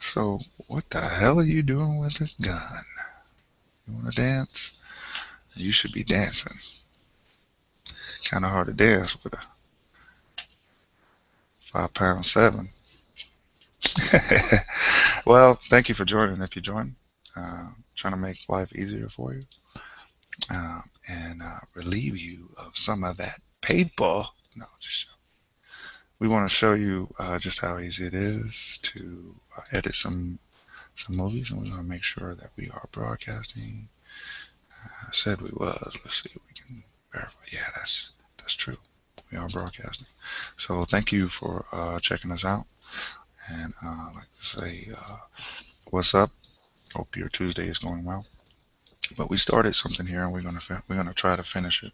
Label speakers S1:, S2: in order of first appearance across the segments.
S1: So, what the hell are you doing with a gun? You want to dance? You should be dancing. Kind of hard to dance with a 5 pound seven. Well, thank you for joining. If you join, trying to make life easier for you and relieve you of some of that paper. No, just we want to show you just how easy it is to edit some movies, and we want to make sure that we are broadcasting. I said we was. Let's see if we can verify. Yeah, that's true. We are broadcasting. So thank you for checking us out, and I'd like to say what's up. Hope your Tuesday is going well. But we started something here, and we're gonna try to finish it.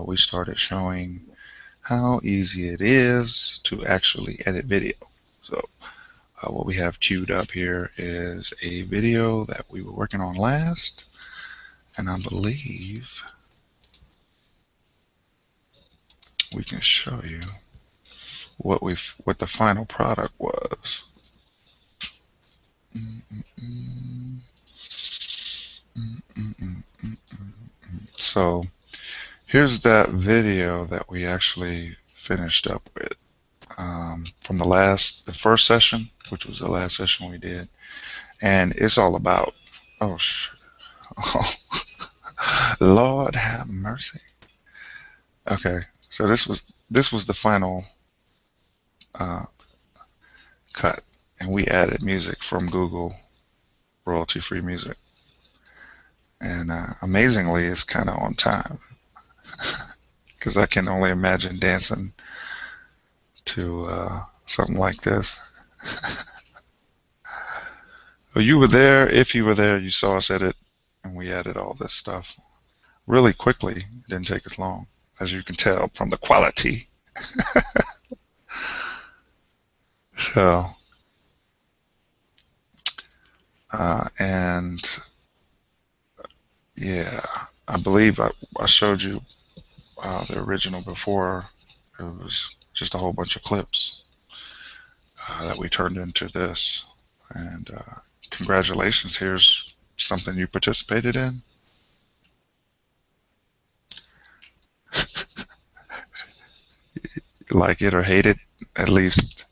S1: We started showing how easy it is to actually edit video. So what we have queued up here is a video that we were working on last, and I believe we can show you what the final product was. So here's that video that we actually finished up with from the first session, which was the last session we did, and it's all about. Oh, oh Lord have mercy. Okay, so this was the final uh, cut, and we added music from Google, royalty-free music, and amazingly, it's kind of on time because I can only imagine dancing to something like this. Well, you were there. If you were there, you saw us edit, and we added all this stuff really quickly. It didn't take us long, as you can tell from the quality. So, and yeah, I believe I showed you the original before. It was just a whole bunch of clips that we turned into this. And congratulations, here's something you participated in. Like it or hate it, at least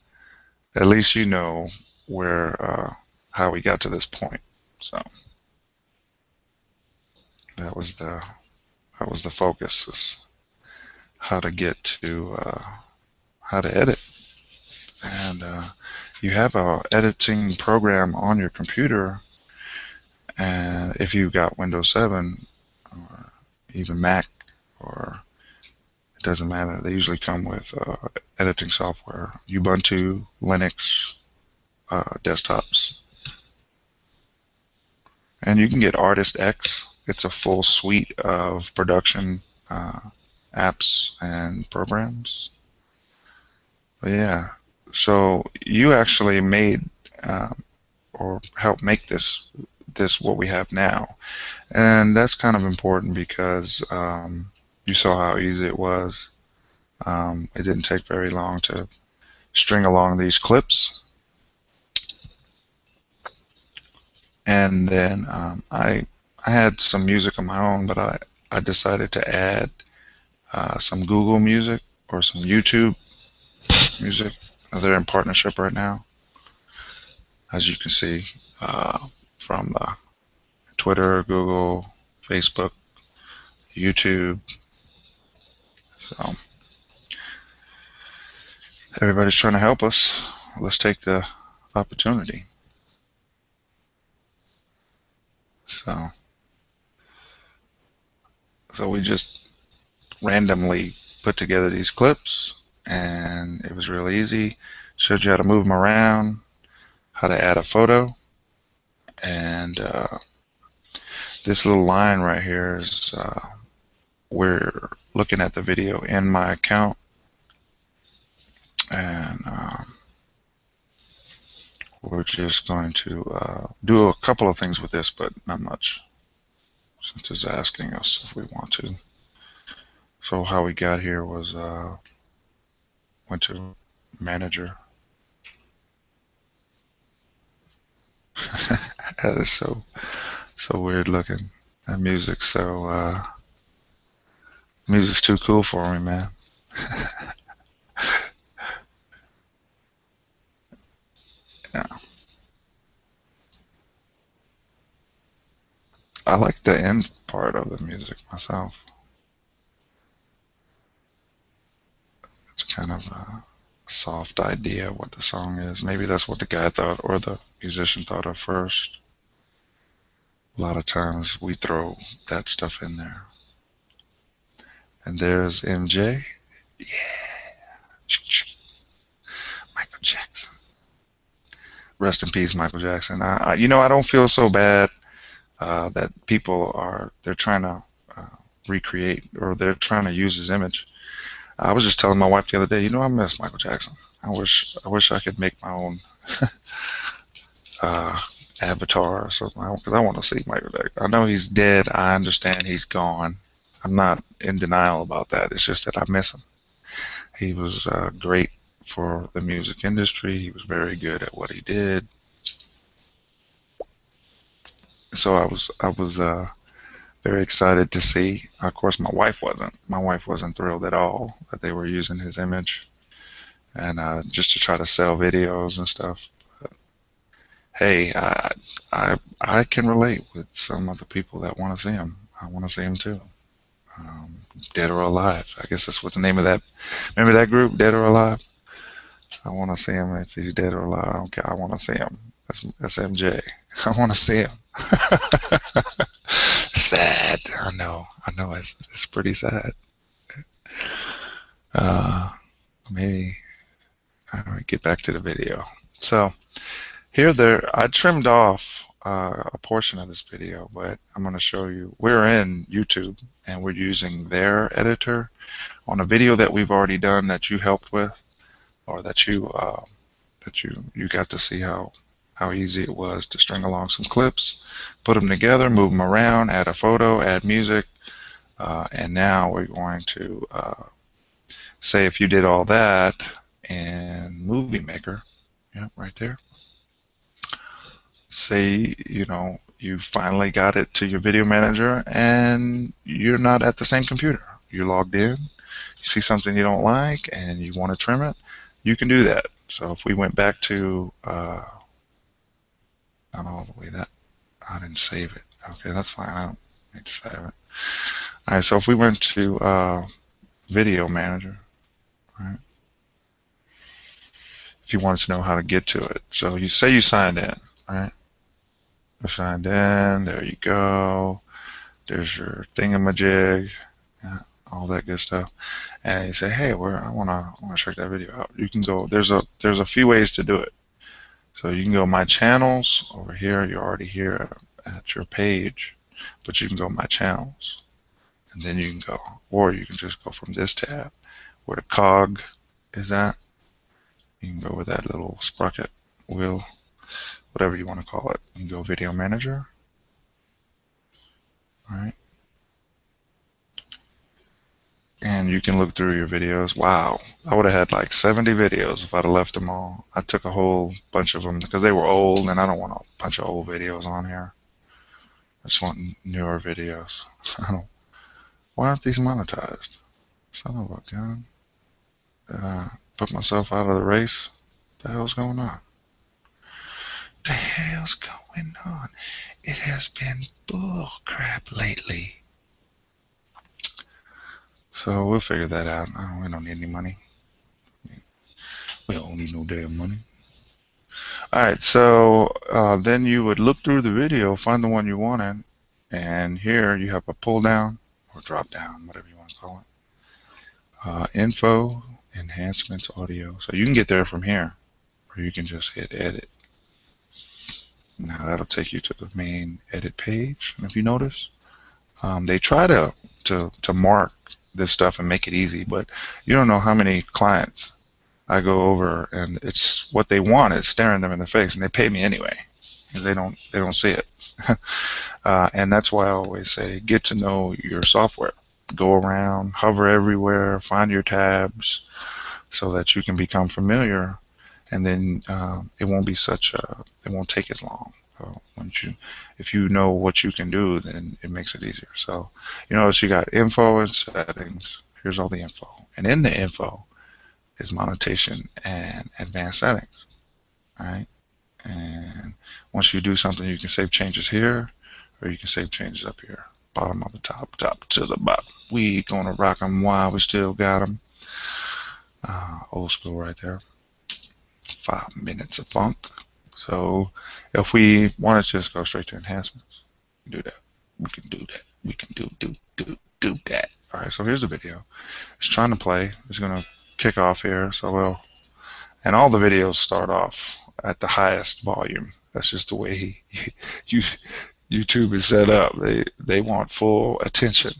S1: you know where how we got to this point. So that was the focus, is how to get to how to edit. And you have a editing program on your computer, and if you got Windows 7 or even Mac, or it doesn't matter, they usually come with editing software, Ubuntu, Linux, desktops. And you can get Artist X. It's a full suite of production apps and programs. But yeah, so you actually made or helped make this what we have now, and that's kind of important because you saw how easy it was. It didn't take very long to string along these clips, and then I had some music of my own, but I decided to add some Google Music or some YouTube Music. They're in partnership right now, as you can see from Twitter, Google, Facebook, YouTube. So everybody's trying to help us. Let's take the opportunity. So we just randomly put together these clips, and it was really easy. Showed you how to move them around, how to add a photo, and this little line right here is we're looking at the video in my account, and we're just going to do a couple of things with this, but not much, since it's asking us if we want to. So how we got here was went to Manager, That is so weird looking. That music's too cool for me, man. Yeah. I like the end part of the music myself. It's kind of a soft idea of what the song is. Maybe that's what the guy thought or the musician thought of first. A lot of times we throw that stuff in there. And there's MJ. Yeah. Michael Jackson. Rest in peace, Michael Jackson. I don't feel so bad that they're trying to recreate or they're trying to use his image. I was just telling my wife the other day, I miss Michael Jackson. I wish I could make my own uh, avatar or something because I want to see Michael Jackson. I know he's dead. I understand he's gone. I'm not in denial about that. It's just that I miss him. He was great for the music industry. He was very good at what he did. So I was very excited to see. Of course, my wife wasn't. My wife wasn't thrilled at all that they were using his image and just to try to sell videos and stuff. But, hey, I can relate with some of the people that want to see him. I want to see him too. Dead or Alive. I guess that's what the name of that. Remember that group, Dead or Alive? I want to see him if he's dead or alive. I don't care. I want to see him. That's MJ. I want to see him. Sad. I know. It's pretty sad. Uh, Maybe all right, get back to the video. So I trimmed off a portion of this video, but I'm going to show you. We're in YouTube and we're using their editor on a video that we've already done that you helped with, or that you got to see how easy it was to string along some clips, put them together, move them around, add a photo, add music, and now we're going to say if you did all that in Movie Maker, yeah, right there. Say you finally got it to your video manager and you're not at the same computer. You're logged in, you see something you don't like and you want to trim it, you can do that. So if we went back to not all the way that I didn't save it. Okay, that's fine. I don't need to save it. All right, so if we went to Video Manager, all right, if you wanted to know how to get to it, so you say you signed in, all right? You're signed in. There you go. There's your thingamajig, yeah, all that good stuff. And you say, hey, I wanna check that video out. You can go. There's a few ways to do it. So you can go My Channels over here. You're already here at your page, but you can go My Channels, and then you can go, or you can just go from this tab where the cog is at. You can go with that little sprocket wheel, whatever you want to call it. You can go Video Manager. All right. And you can look through your videos. Wow, I would have had like 70 videos if I'd have left them all. I took a whole bunch of them because they were old, and I don't want a bunch of old videos on here. I just want newer videos. Why aren't these monetized? Son of a gun. Did I put myself out of the race? What the hell's going on? The hell's going on? It has been bull crap lately. So we'll figure that out. We don't need any money. We don't need no damn money. Alright, so then you would look through the video, find the one you wanted, and here you have a pull down or drop down, whatever you want to call it. Info, enhancements, audio. So you can get there from here, or you can just hit edit. Now that'll take you to the main edit page. And if you notice, they try to mark this stuff and make it easy, but you don't know how many clients I go over and it's what they want is staring them in the face, and they pay me anyway because they don't see it. And that's why I always say get to know your software. Go around, hover everywhere, find your tabs so that you can become familiar, and then it won't take as long. So if you know what you can do, then it makes it easier. So you notice you got info and settings. Here's all the info, and in the info is monetization and advanced settings. All right, and once you do something, you can save changes here, or you can save changes up here, bottom of the top, top to the bottom. We gonna rock them while we still got them. Old school right there. 5 minutes of funk. So if we wanted to just go straight to enhancements, we can do that. We can do that. We can do that. All right. So here's the video. It's trying to play. It's gonna kick off here. So and all the videos start off at the highest volume. That's just the way YouTube is set up. They want full attention,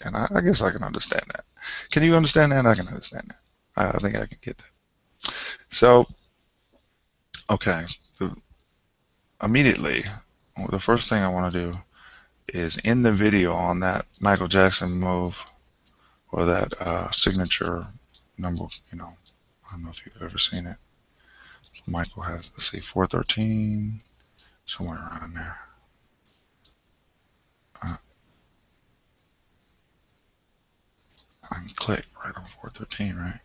S1: and I guess I can understand that. Can you understand that? I can understand that. I think I can get that. So, okay, immediately, the first thing I want to do is in the video on that Michael Jackson move or that signature number, I don't know if you've ever seen it. Michael has, let's see, 413, somewhere around there. I can click right on 413, right?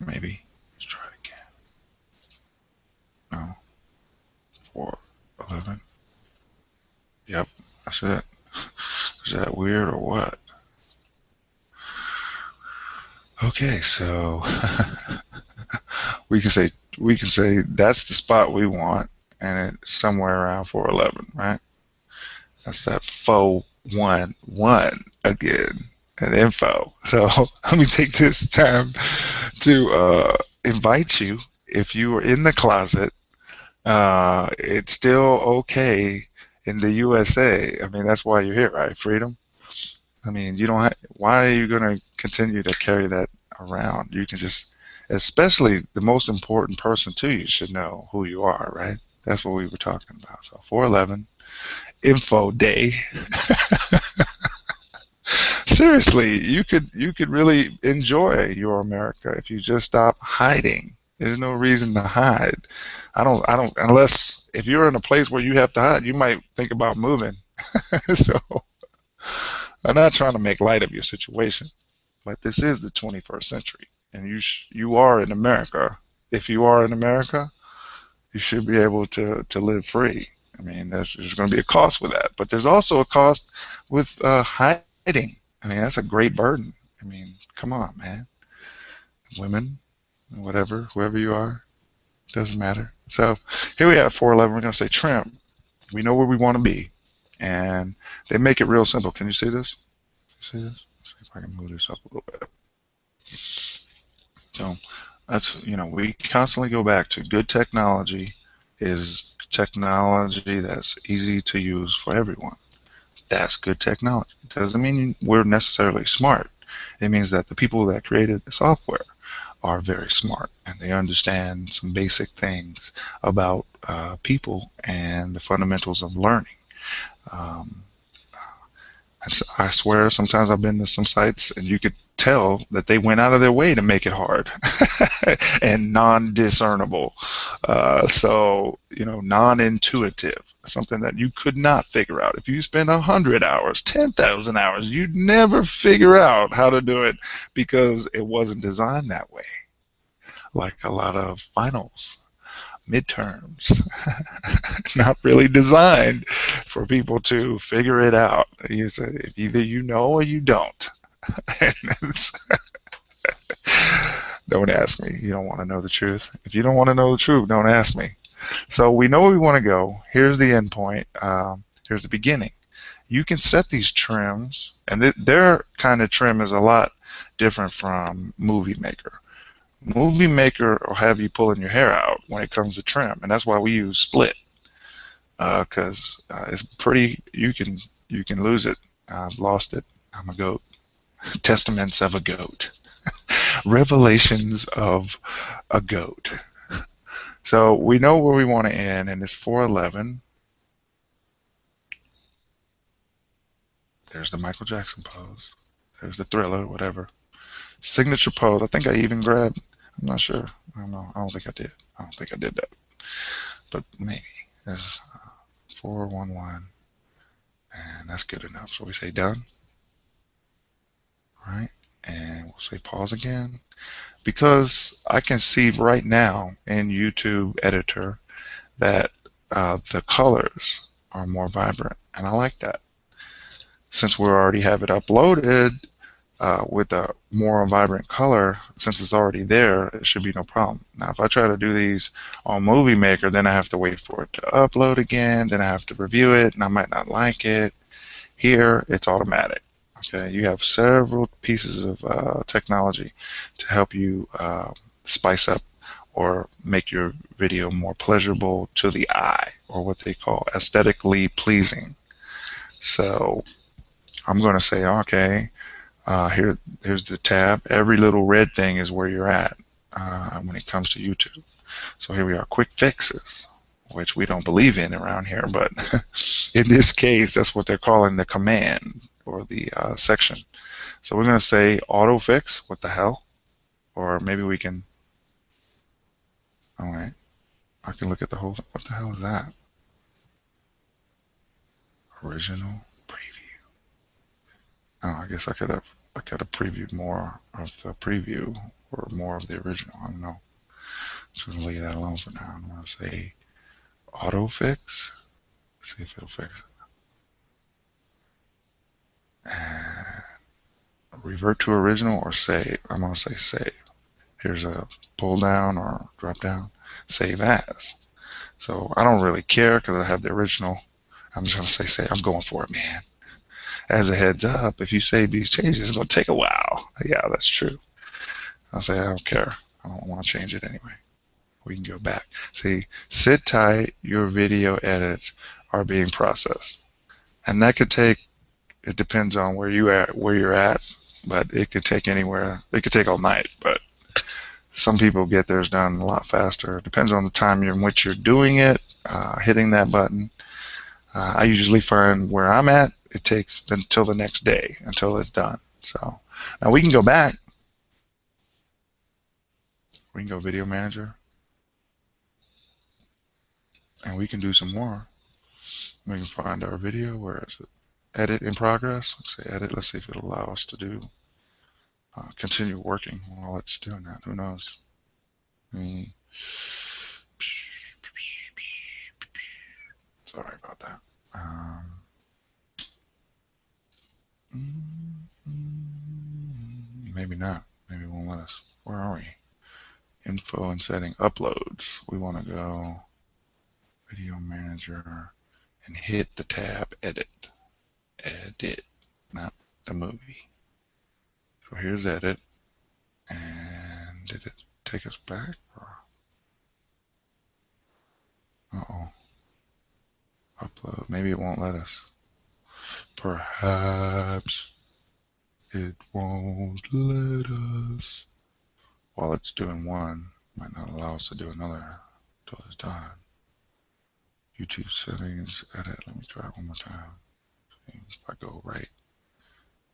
S1: Maybe. Let's try it again. No. 411. Yep, that's it. Is that weird or what? Okay, so we can say that's the spot we want, and it's somewhere around 411, right? That's that 411 again, and info. So let me take this time to invite you. If you are in the closet, it's still okay in the USA. I mean, that's why you're here, right? Freedom. I mean, you don't have, why are you going to continue to carry that around? You can just, especially the most important person to you should know who you are, right? That's what we were talking about. So 411, info day. Seriously, you could really enjoy your America if you just stop hiding. There's no reason to hide. I don't unless if you're in a place where you have to hide, you might think about moving. So I'm not trying to make light of your situation, but this is the 21st century, and you are in America. If you are in America, you should be able to live free. I mean, there's going to be a cost with that, but there's also a cost with hiding. I mean, that's a great burden. I mean, come on, man. Women, whatever, whoever you are, doesn't matter. So here we have 411. We're going to say trim. We know where we want to be, and they make it real simple. Can you see this? See this? Let's see if I can move this up a little bit. So that's, we constantly go back to good technology is technology that's easy to use for everyone. That's good technology. It doesn't mean we're necessarily smart. It means that the people that created the software are very smart and they understand some basic things about people and the fundamentals of learning. I swear sometimes I've been to some sites and you could tell that they went out of their way to make it hard and non-discernible. So, non-intuitive, something that you could not figure out. If you spend 100 hours, 10,000 hours, you'd never figure out how to do it because it wasn't designed that way. Like a lot of finals, midterms, not really designed for people to figure it out. You say either you know or you don't. Don't ask me. You don't want to know the truth. If you don't want to know the truth, don't ask me. So we know where we want to go. Here's the end point. Here's the beginning. You can set these trims, and their kind of trim is a lot different from Movie Maker. Movie Maker will have you pulling your hair out when it comes to trim, and that's why we use split, because it's pretty. You can lose it. I've lost it. I'm a goat. Testaments of a goat. Revelations of a goat. So we know where we want to end, and it's 411. There's the Michael Jackson pose. There's the Thriller, whatever. Signature pose. I think I even grabbed. I'm not sure. I don't know. I don't think I did. I don't think I did that. but maybe. There's 411, and that's good enough. So we say done, right? And we'll say pause again, because I can see right now in YouTube Editor that the colors are more vibrant, and I like that. Since we already have it uploaded with a more vibrant color, since it's already there, it should be no problem. Now, if I try to do these on Movie Maker, then I have to wait for it to upload again, then I have to review it, and I might not like it. Here, it's automatic. Okay, you have several pieces of technology to help you spice up or make your video more pleasurable to the eye, or what they call aesthetically pleasing. So I'm going to say, okay, here's the tab. Every little red thing is where you're at when it comes to YouTube. So here we are, quick fixes, which we don't believe in around here, but in this case, that's what they're calling the command or the section. So we're going to say auto fix. What the hell? Or maybe we can. All right, I can look at the whole thing. What the hell is that? Original preview. Oh, I guess I could have previewed more of the preview or more of the original. I don't know. I'm just going to leave that alone for now. I'm going to say auto fix. See if it'll fix it. And revert to original or save. I'm going to say save. Here's a pull down or drop down. Save as. So I don't really care because I have the original. I'm just going to say save. I'm going for it, man. As a heads up, if you save these changes, it's going to take a while. Yeah, that's true. I'll say I don't care. I don't want to change it anyway. We can go back. See, sit tight. Your video edits are being processed, and that could take. It depends on where you're at, but it could take anywhere. It could take all night, but some people get theirs done a lot faster. It depends on the time in which you're doing it, hitting that button. I usually find where I'm at, it takes until the next day until it's done. So now we can go back. We can go Video Manager, and we can do some more. We can find our video. Where is it? Edit in progress. Let's say edit. Let's see if it'll allow us to do continue working while it's doing that. Who knows? Sorry about that. Maybe not. Maybe it won't let us. Where are we? Info and setting. Uploads. We want to go Video Manager and hit the tab Edit. Edit, not the movie. So here's Edit. And did it take us back? Uh-oh. Upload. Maybe it won't let us. Perhaps it won't let us. While it's doing one, it might not allow us to do another until it's done. YouTube settings, edit. Let me try it one more time. See if I go right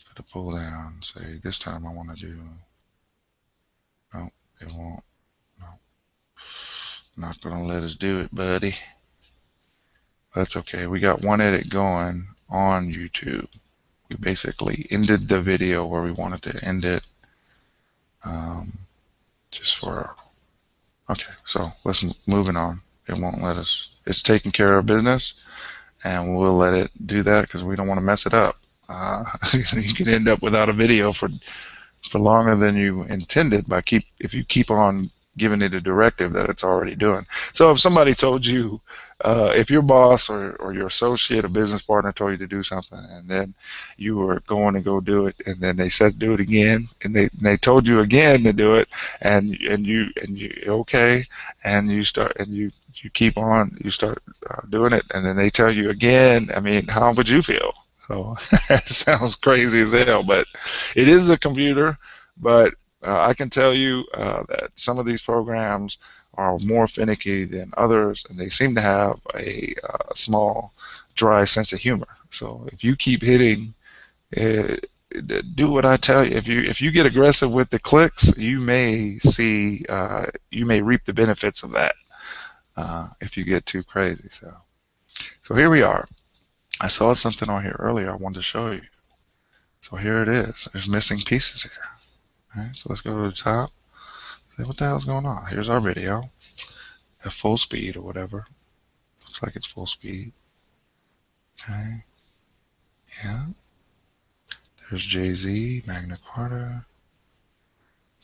S1: to the pull down, say this time I want to do. No, it won't. No. Not going to let us do it, buddy. That's okay. We got one edit going on YouTube. We basically ended the video where we wanted to end it. Just for, okay, so let's moving on. It won't let us. It's taking care of business, and we'll let it do that because we don't want to mess it up. You can end up without a video for longer than you intended if you keep on giving it a directive that it's already doing. So if somebody told you, if your boss or your associate or business partner told you to do something, and then you were going to go do it, and then they said do it again, and they told you again to do it, and you okay, and you start and you keep on, you start doing it, and then they tell you again. I mean, how would you feel? So it sounds crazy as hell, but it is a computer. But I can tell you that some of these programs are more finicky than others, and they seem to have a small, dry sense of humor. So if you keep hitting, do what I tell you. If you get aggressive with the clicks, you may see, you may reap the benefits of that. if you get too crazy. So here we are. I saw something on here earlier I wanted to show you. So here it is. There's missing pieces here. All right, so let's go to the top. Say, what the hell's going on? Here's our video at full speed or whatever. Looks like it's full speed. Okay. Yeah. There's Jay-Z, Magna Carta.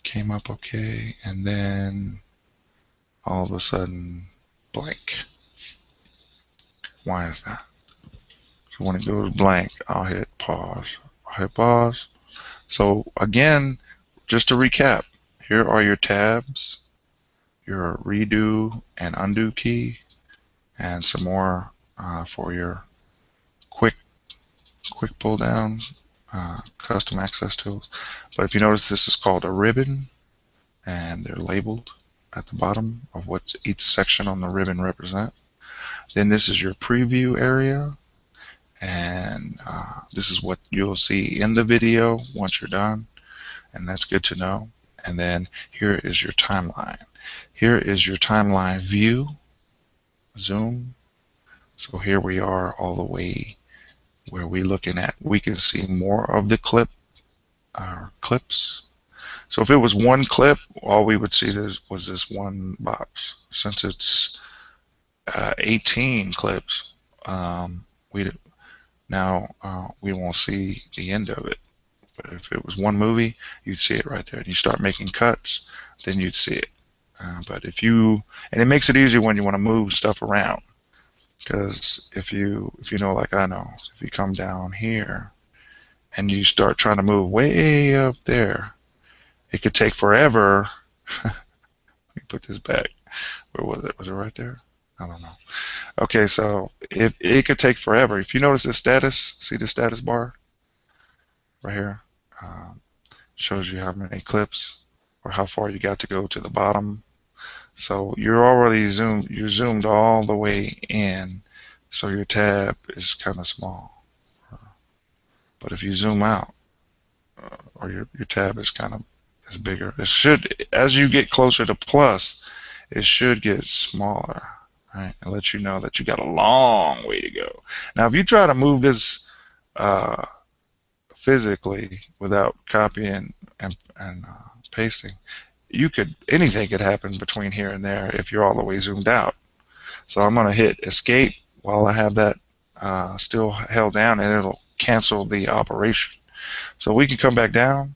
S1: Came up okay. And then all of a sudden, blank. Why is that? So when it goes blank, I'll hit pause. I'll hit pause. So again, just to recap, here are your tabs, your redo and undo key, and some more for your quick pull down, custom access tools. But if you notice, this is called a ribbon, and they're labeled at the bottom of what each section on the ribbon represent. Then this is your preview area, and this is what you'll see in the video once you're done, and that's good to know. And then here is your timeline. Here is your timeline view, zoom. So here we are all the way where we're looking at. We can see more of the clips. So if it was one clip, all we would see was this one box. Since it's 18 clips, we won't see the end of it. But if it was one movie, you'd see it right there. And you start making cuts, then you'd see it. But if you, and it makes it easier when you want to move stuff around, because if you know, like I know, if you come down here and you start trying to move way up there, it could take forever. Let me put this back. Where was it? Was it right there? I don't know. Okay, so if it could take forever. If you notice the status, see the status bar right here? Shows you how many clips or how far you got to go to the bottom. So you're already zoomed all the way in, so your tab is kind of small. But if you zoom out, or your tab is kind of is bigger, it should, as you get closer to plus, it should get smaller, right? And let you know that you got a long way to go. Now, if you try to move this physically without copying and pasting, anything could happen between here and there if you're all the way zoomed out. So I'm going to hit escape while I have that still held down, and it'll cancel the operation. So we can come back down,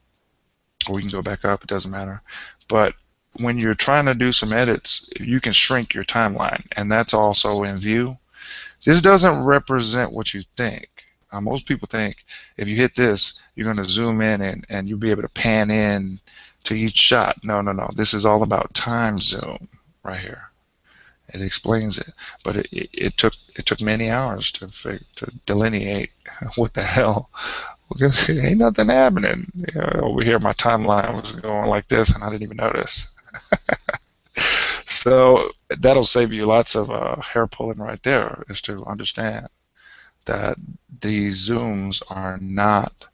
S1: or we can go back up, it doesn't matter. But when you're trying to do some edits, you can shrink your timeline, and that's also in view. This doesn't represent what you think. Most people think if you hit this, you're going to zoom in and you'll be able to pan in to each shot. No, no, no. This is all about time zoom right here. It explains it, but it took many hours to delineate what the hell, because ain't nothing happening. You know, over here, my timeline was going like this, and I didn't even notice. So that'll save you lots of hair pulling right there, is to understand that these zooms are not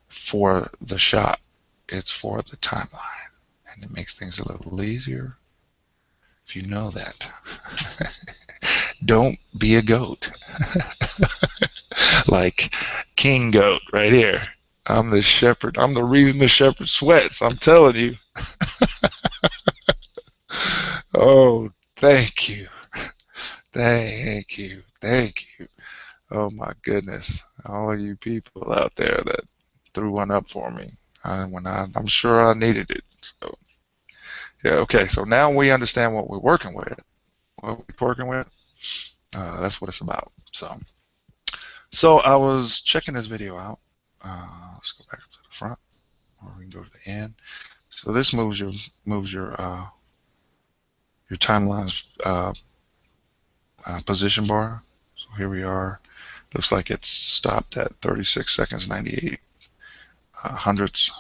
S1: for the shot, it's for the timeline, and it makes things a little easier if you know that. Don't be a goat. Like King Goat right here. I'm the shepherd. I'm the reason the shepherd sweats. I'm telling you. Oh, thank you. Thank you. Thank you. Oh my goodness. All of you people out there that threw one up for me. I'm sure I needed it. So yeah, okay, so now we understand what we're working with. What we're working with, that's what it's about. So I was checking this video out. Let's go back to the front, or we can go to the end. So this moves your timeline's position bar. So here we are. Looks like it's stopped at 36 seconds 98 hundredths.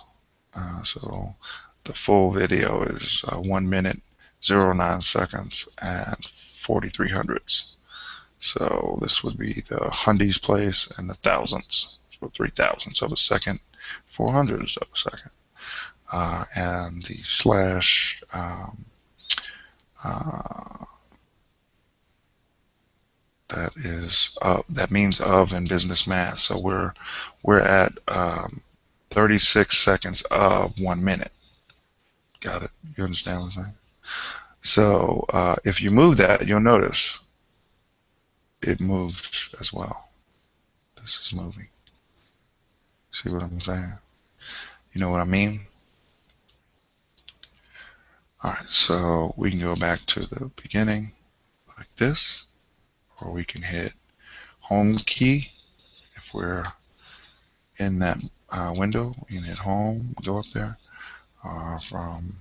S1: So the full video is 1 minute 09 seconds and 43 hundredths. So this would be the hundies place and the thousandths. So 3,000ths of a second, 400ths of a second. And the slash that means of in business math. So we're at 36 seconds of 1 minute. Got it? You understand what I'm saying? So if you move that, you'll notice it moves as well. This is moving. See what I'm saying? You know what I mean? All right, so we can go back to the beginning like this, or we can hit home key if we're in that window. You can hit home, go up there, or from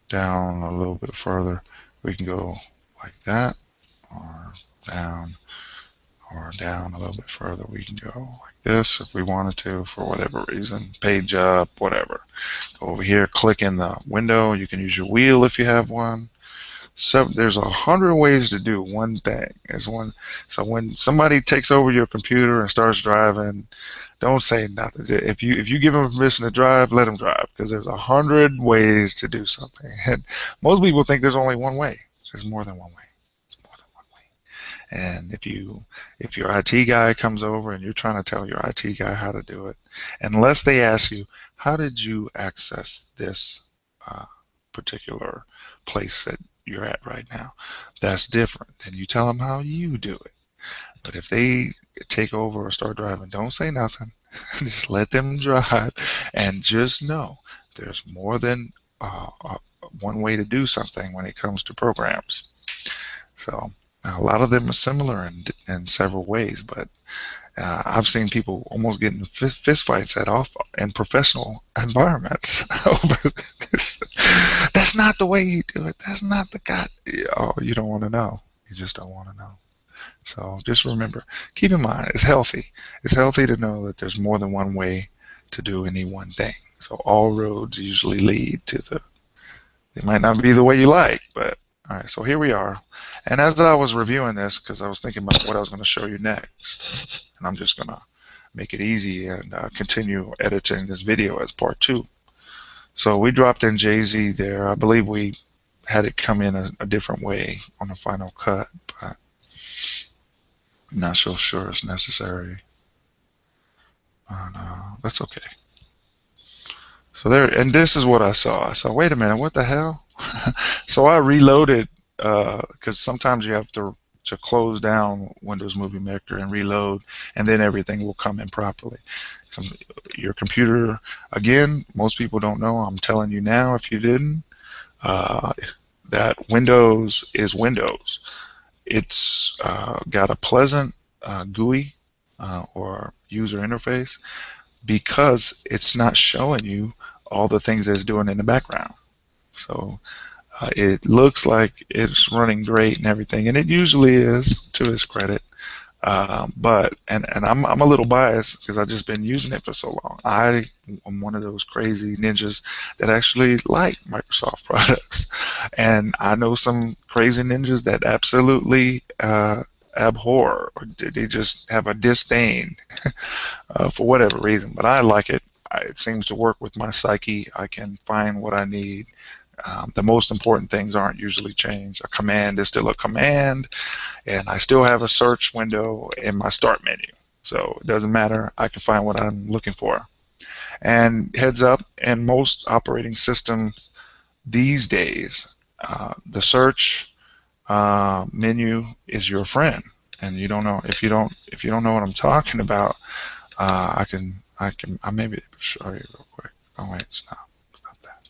S1: down a little bit further, we can go like that, or down a little bit further. We can go like this if we wanted to for whatever reason. Page up, whatever. Go over here, click in the window. You can use your wheel if you have one. So there's 100 ways to do one thing. So when somebody takes over your computer and starts driving, don't say nothing. If you give them permission to drive, let them drive, because there's 100 ways to do something. And most people think there's only one way. There's more than one way. It's more than one way. And if your IT guy comes over and you're trying to tell your IT guy how to do it, unless they ask you, how did you access this particular place that you're at right now, that's different. Then you tell them how you do it. But if they take over or start driving, don't say nothing. Just let them drive, and just know there's more than one way to do something when it comes to programs. So a lot of them are similar in several ways, but I've seen people almost get in fist fights in professional environments over this. That's not the way you do it. That's not the guy. Oh, you don't want to know. You just don't want to know. So just remember, keep in mind, it's healthy. It's healthy to know that there's more than one way to do any one thing. So all roads usually lead to they might not be the way you like, but all right, so here we are. And as I was reviewing this, because I was thinking about what I was going to show you next, and I'm just going to make it easy and continue editing this video as part 2. So we dropped in Jay-Z there. I believe we had it come in a different way on the final cut, but I'm not so sure it's necessary. That's okay. So there, and this is what I saw. I saw, wait a minute, what the hell? So I reloaded, because sometimes you have to close down Windows Movie Maker and reload, and then everything will come in properly. Your computer, again, most people don't know. I'm telling you now, if you didn't, that Windows is Windows. It's got a pleasant GUI or user interface, because it's not showing you all the things that it's doing in the background. So it looks like it's running great and everything, and it usually is, to its credit. But I'm a little biased because I've just been using it for so long. I am one of those crazy ninjas that actually like Microsoft products, and I know some crazy ninjas that absolutely abhor, or they just have a disdain for whatever reason. But I like it. It seems to work with my psyche. I can find what I need. The most important things aren't usually changed. A command is still a command, and I still have a search window in my start menu. So it doesn't matter. I can find what I'm looking for. And heads up, in most operating systems these days, the search menu is your friend. And you don't know, if you don't know what I'm talking about, I maybe show you real quick. Oh wait, stop that.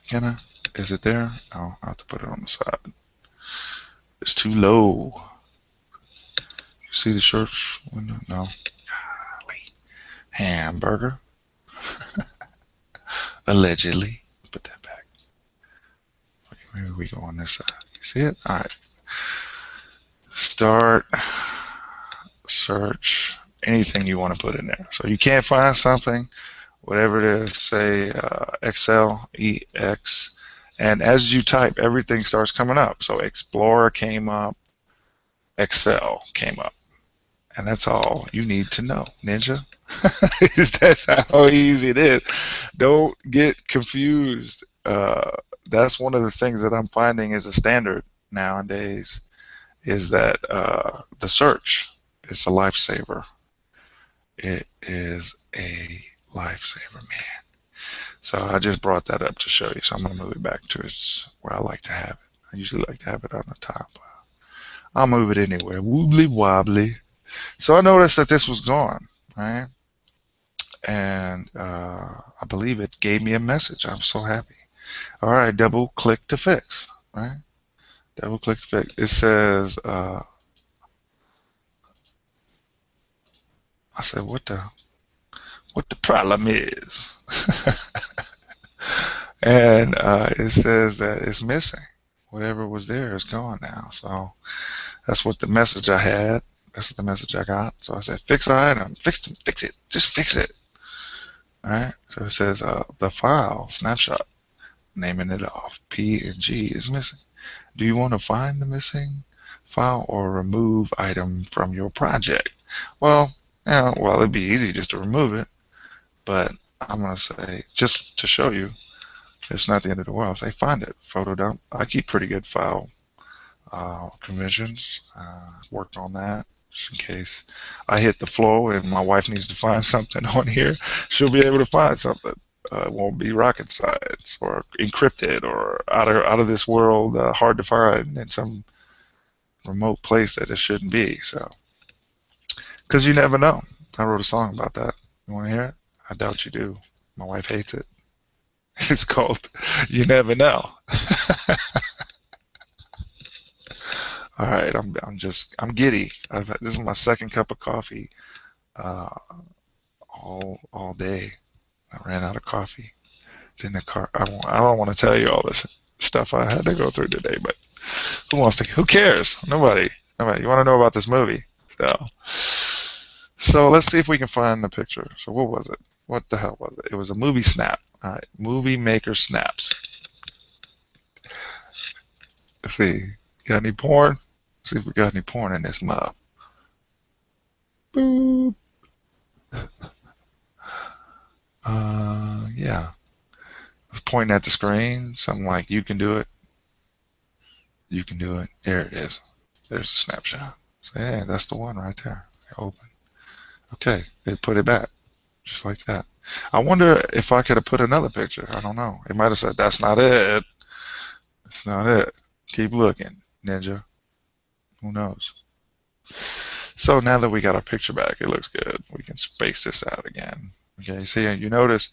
S1: Can I? Is it there? Oh, I have to put it on the side. It's too low. You see the search window? No. Golly. Hamburger. Allegedly. Put that back. Maybe we go on this side. You see it? All right. Start, search, anything you want to put in there. So you can't find something, whatever it is, say Excel, EX, and as you type, everything starts coming up. So Explorer came up, Excel came up, and that's all you need to know, Ninja. That's how easy it is. Don't get confused. That's one of the things that I'm finding is a standard nowadays. is that the search is a lifesaver. It is a lifesaver, man. So I just brought that up to show you. So I'm going to move it back to its where I like to have it. I usually like to have it on the top. I'll move it anywhere. Wobbly wobbly. So I noticed that this was gone, right? And I believe it gave me a message. I'm so happy. All right, double click to fix, right? Double click to fix. It says, I said, what the problem is? And it says that it's missing. Whatever was there is gone now. So that's what the message I had. That's the message I got. So I said, fix item, fix it, just fix it. All right. So it says the file snapshot, naming it off, PNG is missing. Do you want to find the missing file or remove item from your project? Well, yeah, well, it'd be easy just to remove it, but I'm gonna say just to show you, it's not the end of the world. Say find it, photo dump. I keep pretty good file conventions. Worked on that just in case I hit the flow and my wife needs to find something on here. She'll be able to find something. It won't be rocket science or encrypted or out of this world, hard to find in some remote place that it shouldn't be. So, because you never know. I wrote a song about that. You want to hear it? I doubt you do. My wife hates it. It's called "You Never Know." All right, I'm giddy. This is my second cup of coffee uh, all day. I ran out of coffee. It's in the car. I don't want to tell you all this stuff I had to go through today, but who cares? Nobody. You want to know about this movie? So let's see if we can find the picture. So what was it? What the hell was it? It was a movie snap. All right, movie maker snaps. Let's see. Got any porn? Let's see if we got any porn in this mug. Boop. Yeah. I was pointing at the screen, something like "You can do it. You can do it." There it is. There's a snapshot. So yeah, that's the one right there. Open. Okay, they put it back, just like that. I wonder if I could have put another picture. I don't know. It might have said, "That's not it. That's not it. Keep looking, Ninja." Who knows? So now that we got our picture back, it looks good. We can space this out again. Okay, see, you notice,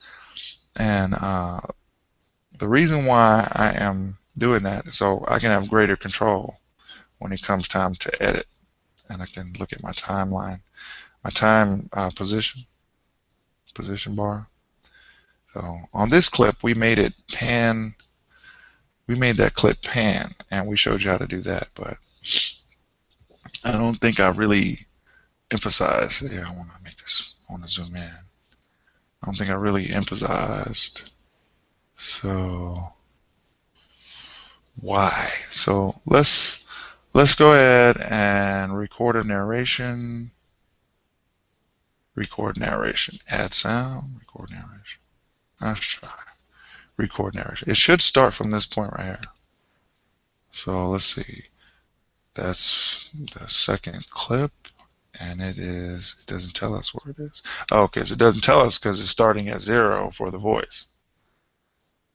S1: and the reason why I am doing that is so I can have greater control when it comes time to edit, and I can look at my timeline, my time position bar. So on this clip, we made it pan. We made that clip pan, and we showed you how to do that, but I don't think I really emphasized. Yeah, I want to make this. I want to zoom in. I don't think I really emphasized. So why? So let's go ahead and record a narration. Record narration. Add sound. Record narration. Let's try. Record narration. It should start from this point right here. So let's see. That's the second clip, and it doesn't tell us where it is. Oh, okay, so it doesn't tell us because it's starting at 0 for the voice.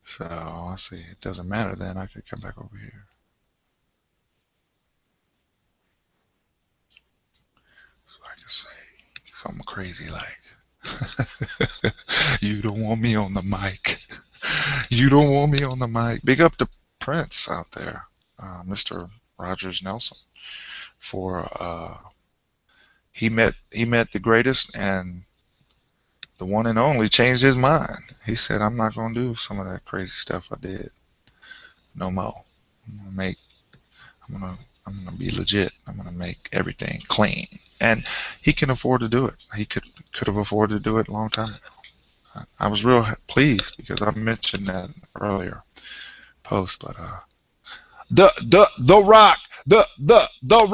S1: So let's see. It doesn't matter then. I could come back over here. So I can say something crazy like, "You don't want me on the mic. You don't want me on the mic." Big up to Prince out there, Mr. Rogers Nelson, for he met the greatest, and the one and only changed his mind. He said, "I'm not gonna do some of that crazy stuff I did no more. I'm gonna be legit. I'm gonna make everything clean." And he can afford to do it. He could have afforded to do it a long time ago. I was real pleased because I mentioned that earlier post, but the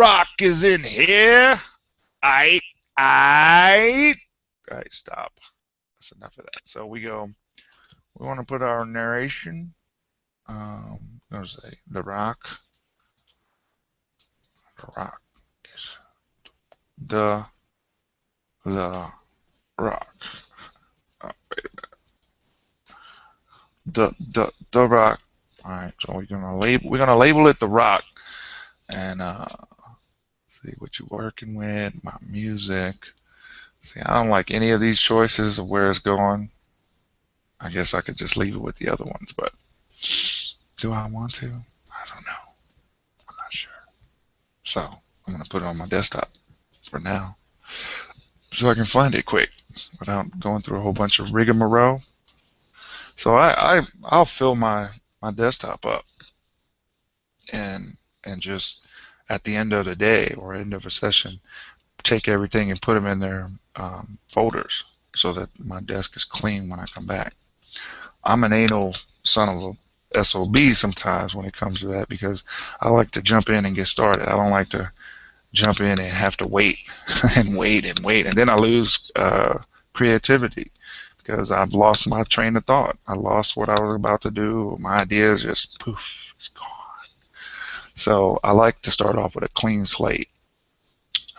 S1: rock is in here. I All right, stop. That's enough of that. So we want to put our narration. What was it? The rock rock is the rock. Wait a minute. The rock. All right, so we're gonna label it the rock, and see what you're working with. My music. See, I don't like any of these choices of where it's going. I guess I could just leave it with the other ones, but do I want to? I don't know. I'm not sure. So I'm gonna put it on my desktop for now, so I can find it quick without going through a whole bunch of rigmarole. So I'll fill my desktop up and just at the end of the day or end of a session, take everything and put them in their folders so that my desk is clean when I come back. I'm an anal son of a SOB sometimes when it comes to that because I like to jump in and get started. I don't like to jump in and have to wait and wait and wait, and then I lose creativity because I've lost my train of thought. I lost what I was about to do. My ideas just poof, it's gone. So I like to start off with a clean slate.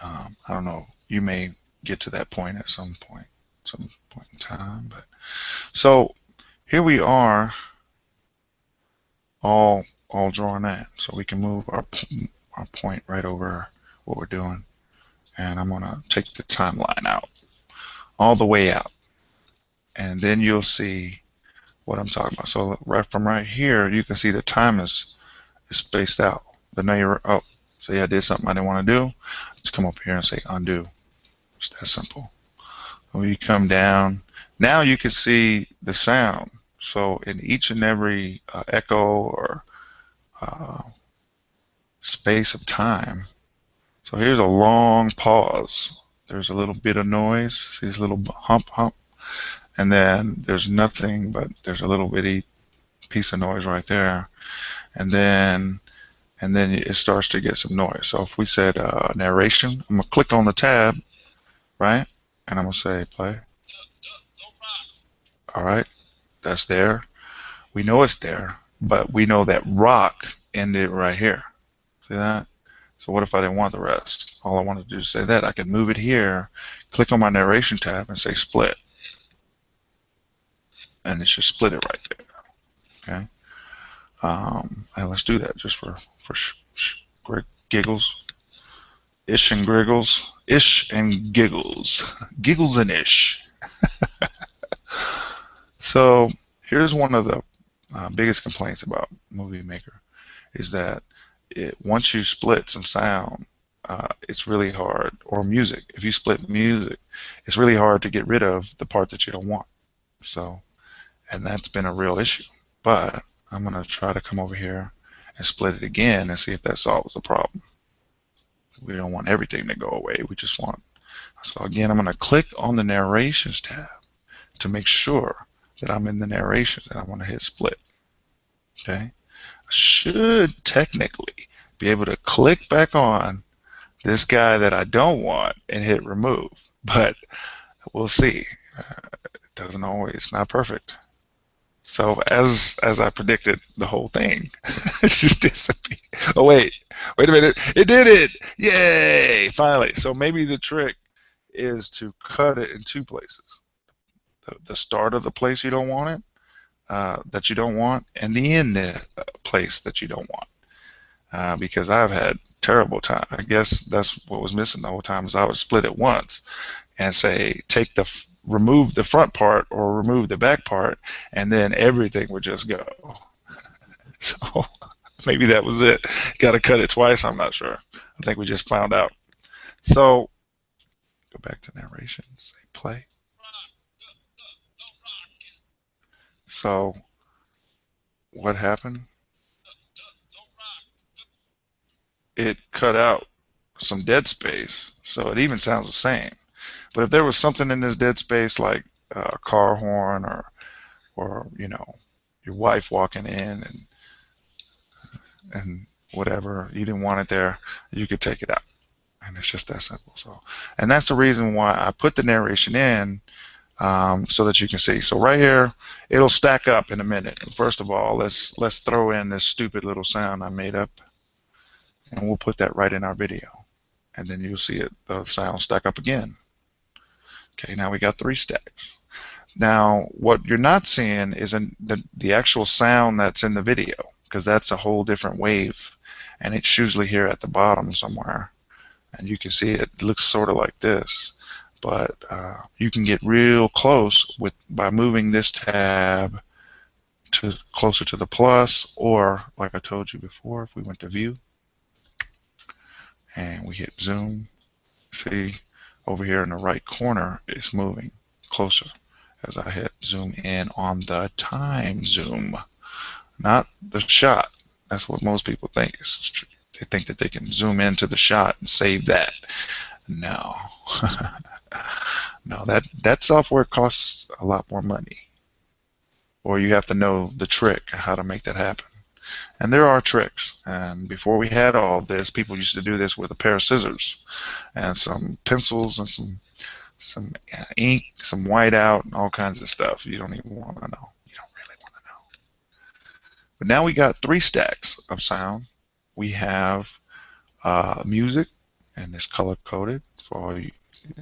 S1: I don't know. You may get to that point at some point in time. But so here we are, all drawing that. So we can move our point right over what we're doing, and I'm gonna take the timeline out, all the way out, and then you'll see what I'm talking about. So right from right here, you can see the time is spaced out. But now you're see, I did something I didn't want to do. Let's come up here and say undo. It's that simple. When you come down, now you can see the sound. So in each and every echo or space of time. So here's a long pause. There's a little bit of noise. See this little hump, and then there's nothing, but there's a little bitty piece of noise right there, and then it starts to get some noise. So if we said narration, I'm gonna click on the tab, right, and I'm gonna say play. All right, that's there. We know it's there, but we know that rock ended right here. See that? So what if I didn't want the rest? All I wanted to do is say that. I could move it here, click on my narration tab, and say split, and it should split it right there. Okay. And let's do that just for giggles, ish and giggles, giggles and ish. So here's one of the biggest complaints about Movie Maker is that once you split some sound, it's really hard, or music. If you split music, it's really hard to get rid of the part that you don't want. So, and that's been a real issue. But I'm going to try to come over here and split it again and see if that solves the problem. We don't want everything to go away. We just want. So again, I'm going to click on the narrations tab to make sure that I'm in the narrations, and I want to hit split. Okay. I should technically be able to click back on this guy that I don't want and hit remove, but we'll see. It doesn't always. It's not perfect. So as I predicted, the whole thing just disappeared. Oh wait a minute! It did it! Yay! Finally. So maybe the trick is to cut it in two places: the start of the place you don't want it, that you don't want, and the end place that you don't want. Because I've had terrible time. I guess that's what was missing the whole time is I would split it once and say remove the front part or remove the back part, and then everything would just go. So maybe that was it. Got to cut it twice. I'm not sure. I think we just found out. So go back to narration. Say play. So what happened? It cut out some dead space, so it even sounds the same. But if there was something in this dead space like a car horn or you know, your wife walking in and whatever, you didn't want it there, you could take it out. And it's just that simple. So, and that's the reason why I put the narration in, so that you can see. So right here, it'll stack up in a minute. First of all, let's throw in this stupid little sound I made up. and we'll put that right in our video. And then you'll see it, the sound stack up again. Okay, now we got 3 stacks. Now, what you're not seeing is the actual sound that's in the video, because that's a whole different wave, and it's usually here at the bottom somewhere. And you can see it looks sort of like this, but you can get real close by moving this tab to closer to the plus, or like I told you before, if we went to view and we hit zoom, see over here in the right corner it's moving closer as I hit zoom in on the time zoom, not the shot. That's what most people think. They think that they can zoom into the shot and save that. No. No, that software costs a lot more money. Or you have to know the trick, how to make that happen. And there are tricks. And before we had all this, people used to do this with a pair of scissors and some pencils and some ink, some whiteout, and all kinds of stuff. You don't even want to know. You don't really want to know. But now we got 3 stacks of sound. We have music, and it's color coded for all you.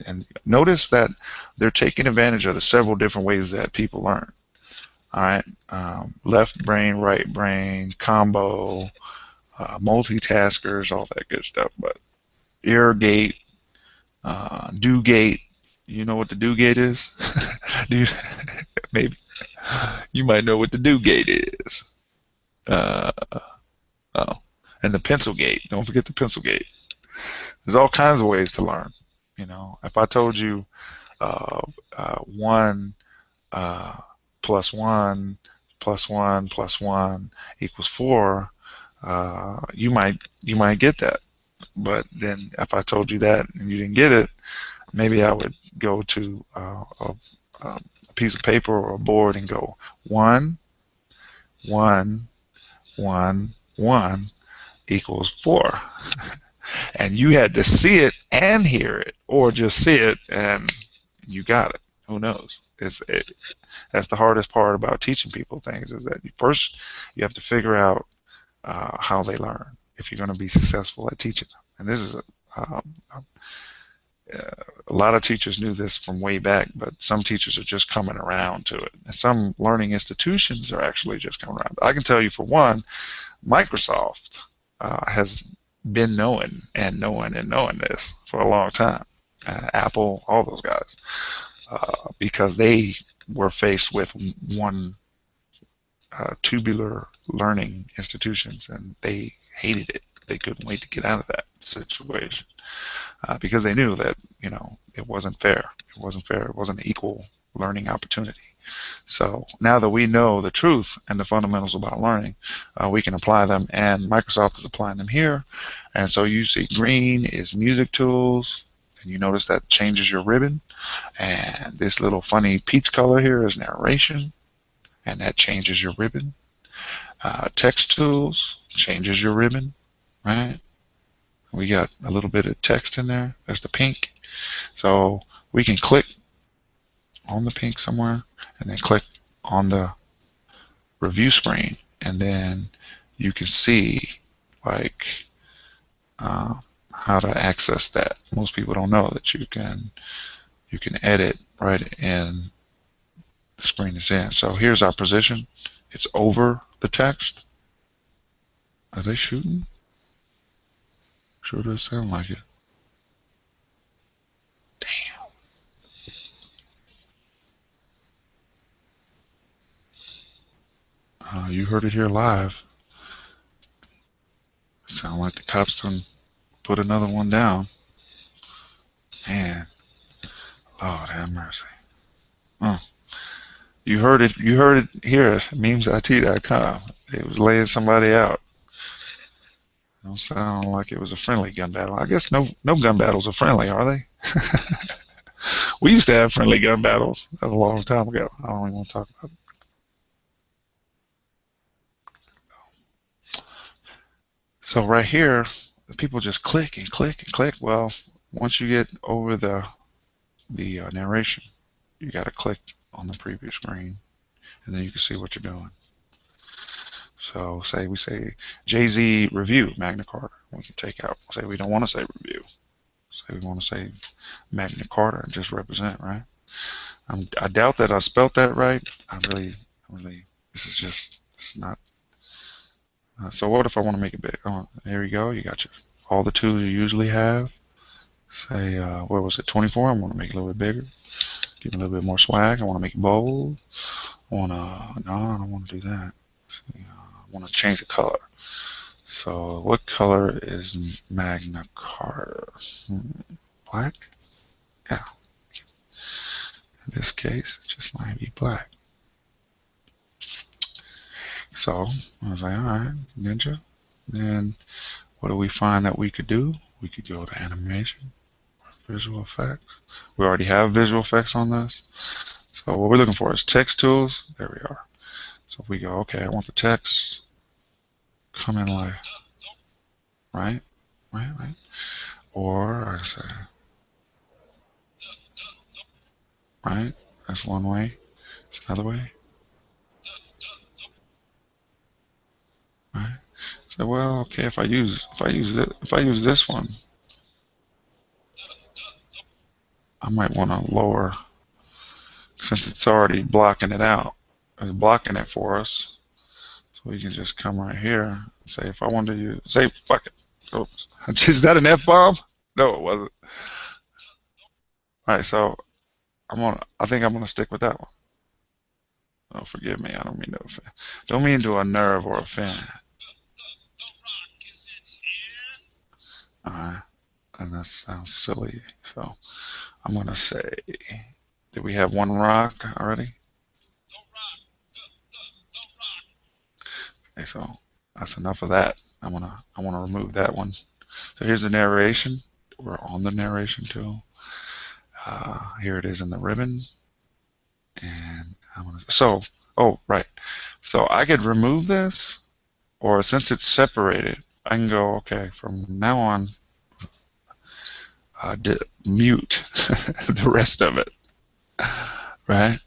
S1: And notice that they're taking advantage of the several different ways that people learn. All right, left brain, right brain, combo, multitaskers, all that good stuff. But irrigate, do gate. You know what the do gate is? Dude, maybe you might know what the do gate is. Oh, and the pencil gate. Don't forget the pencil gate. There's all kinds of ways to learn. You know, if I told you 1 plus 1 plus 1 plus 1 equals 4, you might get that. But then if I told you that and you didn't get it, maybe I would go to a piece of paper or a board and go 1, 1, 1, 1 equals 4. And you had to see it and hear it, or just see it and you got it. Who knows? That's the hardest part about teaching people things, is that first you have to figure out how they learn if you're going to be successful at teaching them. And this is a lot of teachers knew this from way back, but some teachers are just coming around to it. And some learning institutions are actually just coming around. I can tell you, for one, Microsoft has been knowing this for a long time. Apple, all those guys, because they were faced with one tubular learning institutions, and they hated it. They couldn't wait to get out of that situation because they knew that, you know, it wasn't fair. It wasn't fair. It wasn't an equal learning opportunity. So now that we know the truth and the fundamentals about learning, we can apply them, and Microsoft is applying them here. And so you see green is music tools, and you notice that changes your ribbon. And this little funny peach color here is narration, and that changes your ribbon. Text tools changes your ribbon, right? We got a little bit of text in there. There's the pink. So we can click on the pink somewhere, and then click on the review screen, and then you can see like how to access that. Most people don't know that you can edit right in the screen it's in. So here's our position. It's over the text. Are they shooting? Sure does sound like it. Damn. You heard it here live. Sound like the cops done put another one down. Man, Lord have mercy. You heard it here at memesIT.com. It was laying somebody out. Don't sound like it was a friendly gun battle. I guess no gun battles are friendly, are they? We used to have friendly gun battles. That was a long time ago. I don't even want to talk about it. So right here, people just click and click and click. Well, once you get over the narration, you got to click on the preview screen, and then you can see what you're doing. So say we say Jay-Z review Magna Carta. We can take out, say we don't want to say review. Say we want to say Magna Carta and just represent, right? I doubt that I spelt that right. I really, this is not. So what if I want to make it big? Oh, there you go. You got all the tools you usually have. Say, what was it, 24? I want to make it a little bit bigger. Give it a little bit more swag. I want to make it bold. No, I don't want to do that. See, I want to change the color. So what color is Magna Carta? Black? Yeah. In this case, it just might be black. So I was like, all right, Ninja. Then what do we find that we could do? We could go to animation, visual effects. We already have visual effects on this. So what we're looking for is text tools. There we are. So if we go, okay, I want the text come in like, right, right. Or I say, right. That's one way. There's another way. Right. So well, okay, if I use this one, I might want to lower since it's already blocking it out. It's blocking it for us. So we can just come right here and say if I wanted to use, say fuck it. Oops. Is that an F-bomb? No, it wasn't. All right, so I think I'm gonna stick with that one. Oh, forgive me. I don't mean to offend. Don't mean to unnerve or offend. All right, and that sounds silly. So I'm gonna say, did we have one rock already? Okay, so that's enough of that. I wanna remove that one. So here's the narration. We're on the narration tool. Here it is in the ribbon, and oh right. So I could remove this, or since it's separated, I can go okay from now on. Mute the rest of it, right?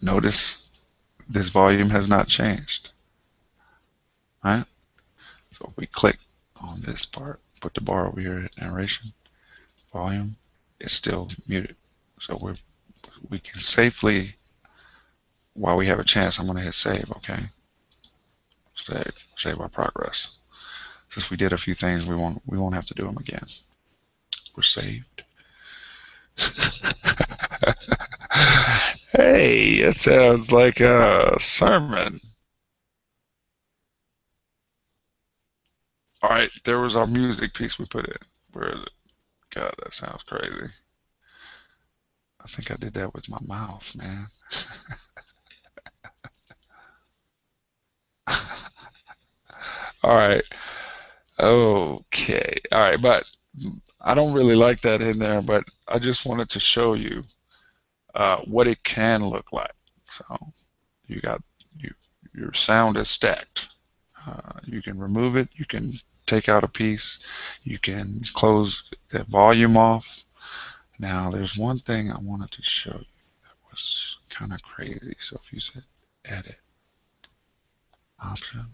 S1: Notice this volume has not changed, right? So if we click on this part, put the bar over here at narration, volume, it's still muted. So we can safely, while we have a chance, I'm going to hit save, okay? Save our progress. Since we did a few things, we won't have to do them again. We're saved. Hey, it sounds like a sermon. All right, there was our music piece we put in. Where is it? God, that sounds crazy. I think I did that with my mouth, man. All right. Okay. All right, but I don't really like that in there, but I just wanted to show you what it can look like. So you got you, your sound is stacked. You can remove it. You can take out a piece. You can close the volume off. Now, there's one thing I wanted to show you that was kind of crazy. So if you said edit, options,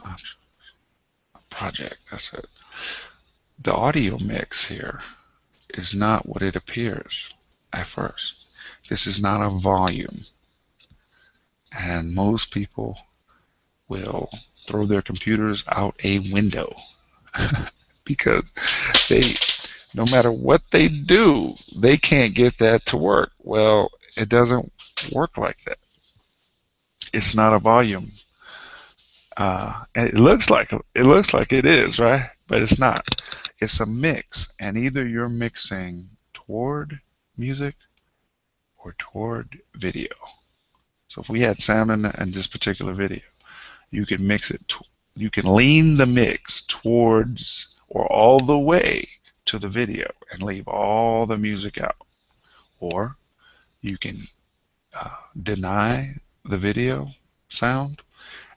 S1: options, project, that's it. The audio mix here is not what it appears at first. This is not a volume. And most people will throw their computers out a window because they, no matter what they do, they can't get that to work. Well, it doesn't work like that. It's not a volume. And it looks like it is, right? But it's not. It's a mix, and either you're mixing toward music or toward video. So if we had sound in this particular video, you can mix it. You can lean the mix towards or all the way to the video and leave all the music out, or you can deny the video sound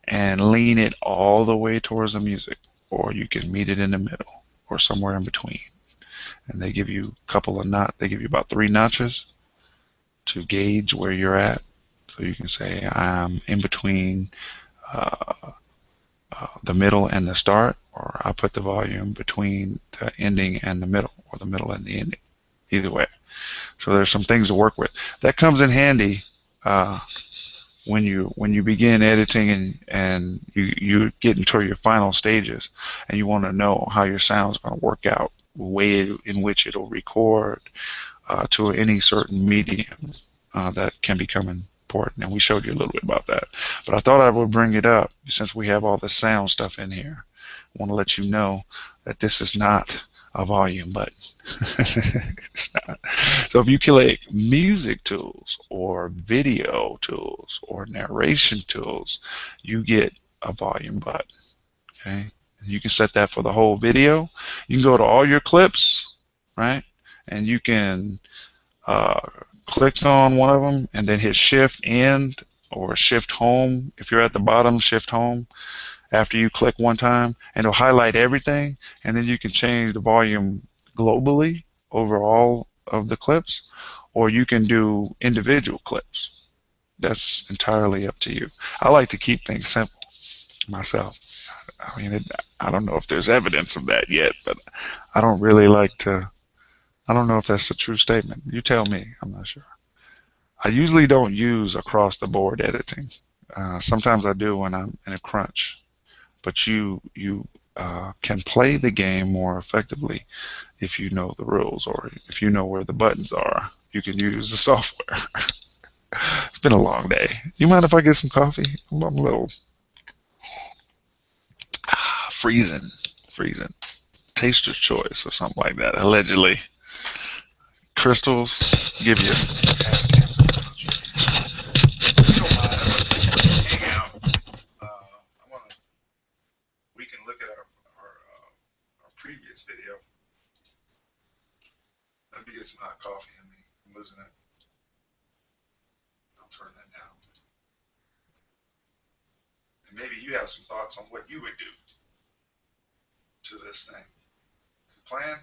S1: and lean it all the way towards the music, or you can meet it in the middle or somewhere in between. And they give you a couple of they give you about 3 notches, to gauge where you're at. So you can say I'm in between the middle and the start, or I put the volume between the ending and the middle, or the middle and the ending. Either way. So there's some things to work with. That comes in handy uh, when you begin editing and you get into your final stages and you want to know how your sound is going to work out, the way in which it'll record to any certain medium that can become important. And we showed you a little bit about that. But I thought I would bring it up since we have all the sound stuff in here. I want to let you know that this is not a volume button. It's not. So if you click music tools or video tools or narration tools, you get a volume button. Okay, you can set that for the whole video. You can go to all your clips, right? And you can uh, click on one of them and then hit shift end or shift home. If you're at the bottom, shift home after you click one time, and it'll highlight everything, and then you can change the volume globally over all of the clips, or you can do individual clips. That's entirely up to you. I like to keep things simple myself. I mean, I don't know if there's evidence of that yet, but I don't really like to. I don't know if that's a true statement. You tell me. I'm not sure. I usually don't use across the board editing. Sometimes I do when I'm in a crunch. But you can play the game more effectively if you know the rules, or if you know where the buttons are. You can use the software. It's been a long day. You mind if I get some coffee? I'm a little freezing. Taster's choice or something like that. Allegedly, crystals give you gas cancer. So if you don't mind, I'm gonna take a hang out. I want to. We can look at our previous video. Let me get some hot coffee in me. I'm losing it. I'll turn that down. And maybe you have some thoughts on what you would do to this thing. Is the plan?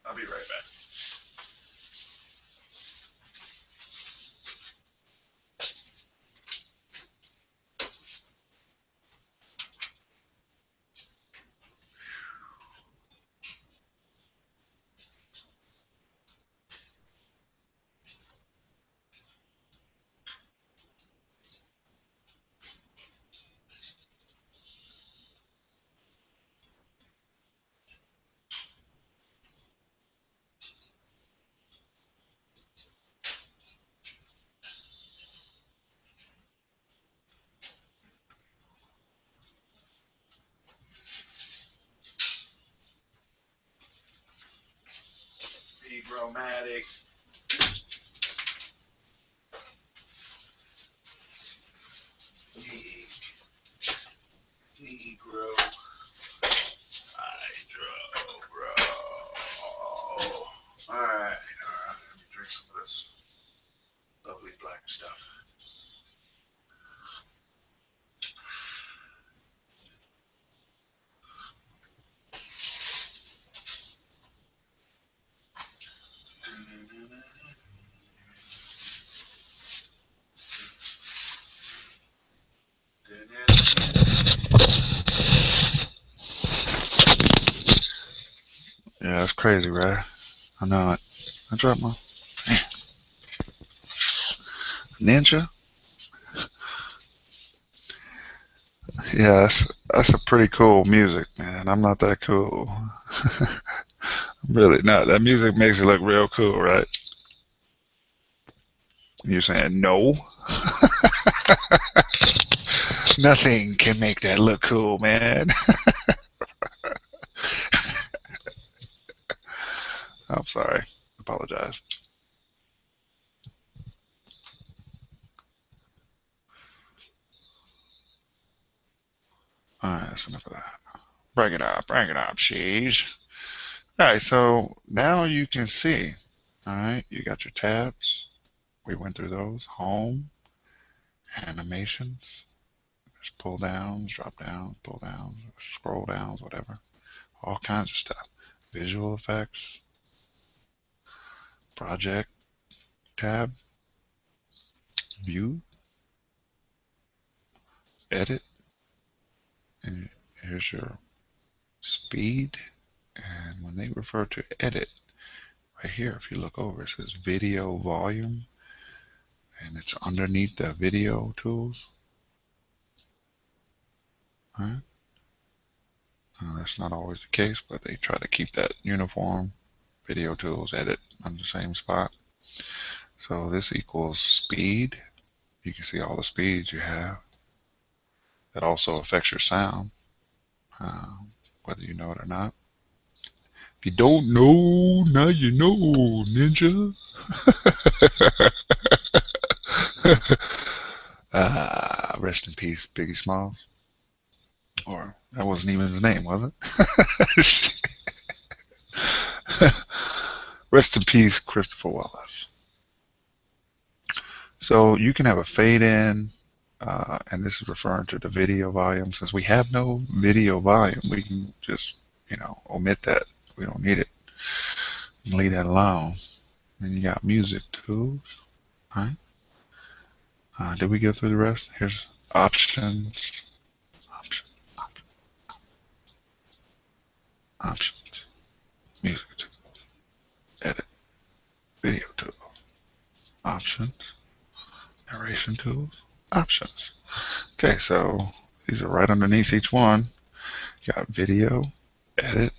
S1: I'll be right back. Negromatic. Negro. Hydro, bro. Alright. Let me drink some of this lovely black stuff. Yeah, that's crazy, right? I know it. I dropped my ninja. Yeah, that's a pretty cool music, man. I'm not that cool. I'm really not. That music makes it look real cool, right? You're saying no? Nothing can make that look cool, man. I'm sorry. Apologize. Alright, that's enough of that. Bring it up, sheesh. Alright, so now you can see. Alright, you got your tabs. We went through those. Home, animations, there's pull downs, drop downs, pull downs, scroll downs, whatever. All kinds of stuff. Visual effects, Project tab, View, Edit, and here's your speed. And when they refer to edit, right here, if you look over, it says video volume, and it's underneath the video tools. All right. That's not always the case, but they try to keep that uniform. Video tools, edit on the same spot. So this equals speed. You can see all the speeds you have. That also affects your sound, whether you know it or not. If you don't know, now you know, ninja. Rest in peace, Biggie Smalls. Or that wasn't even his name, was it? Rest in peace, Christopher Wallace. So you can have a fade in, and this is referring to the video volume. Since we have no video volume, we can just, omit that. We don't need it. You can leave that alone. Then you got music tools. All right. Did we go through the rest? Here's options. Options. Music tools. Edit. Video tools. Options. Narration tools. Options. Okay, so these are right underneath each one. You got video, edit,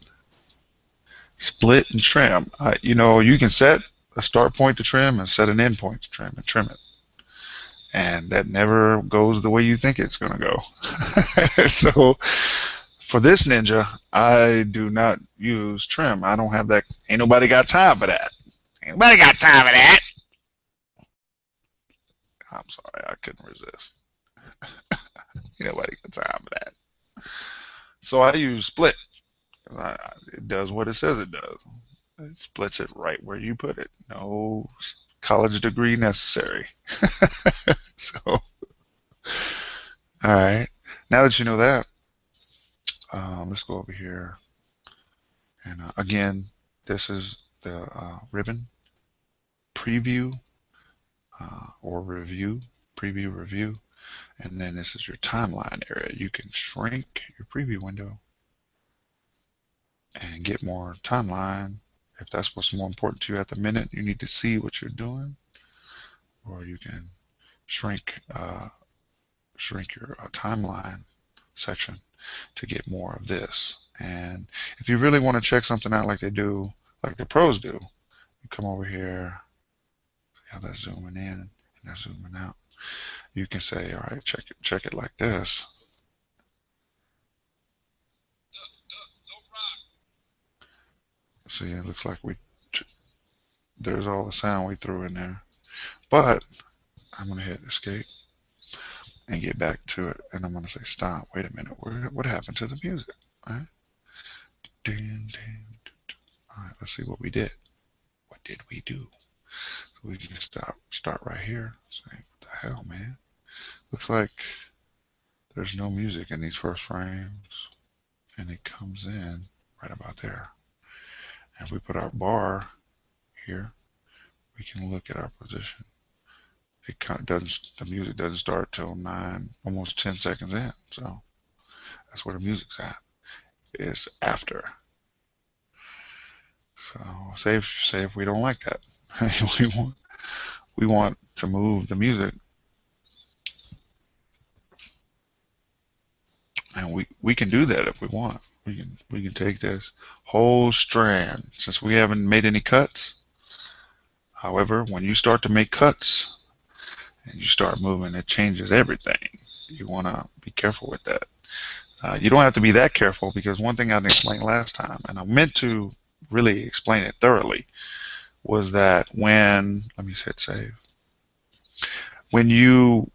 S1: split, and trim. You can set a start point to trim and set an end point to trim and trim it. And that never goes the way you think it's going to go. So for this ninja, I do not use trim. I don't have that. Ain't nobody got time for that. Ain't nobody got time for that. I'm sorry, I couldn't resist. Ain't nobody got time for that. So I use split. It does what it says it does. It splits it right where you put it. No college degree necessary. So, all right. Now that you know that, let's go over here. And again, this is the ribbon preview or review, preview, review. And then this is your timeline area. You can shrink your preview window and get more timeline. If that's what's more important to you at the minute, you need to see what you're doing. Or you can shrink your timeline section to get more of this. And if you really want to check something out like they do, like the pros do, you come over here, see how that's zooming in and that's zooming out. You can say, all right, check it like this. See, it looks like there's all the sound we threw in there. But I'm going to hit escape and get back to it. And I'm going to say, stop, wait a minute. What happened to the music? All right. All right, let's see what we did. What did we do? So we can start right here. Say, what the hell, man? Looks like there's no music in these first frames. And it comes in right about there. And if we put our bar here, we can look at our position. The music doesn't start till almost 10 seconds in. So that's where the music's at. It's after. So say if we don't like that, we want to move the music, and we can do that if we want. We can take this whole strand, since we haven't made any cuts. However, when you start to make cuts and you start moving, it changes everything. You want to be careful with that. You don't have to be that careful, because one thing I didn't explain last time, and I meant to really explain it thoroughly, was that let me hit save. When you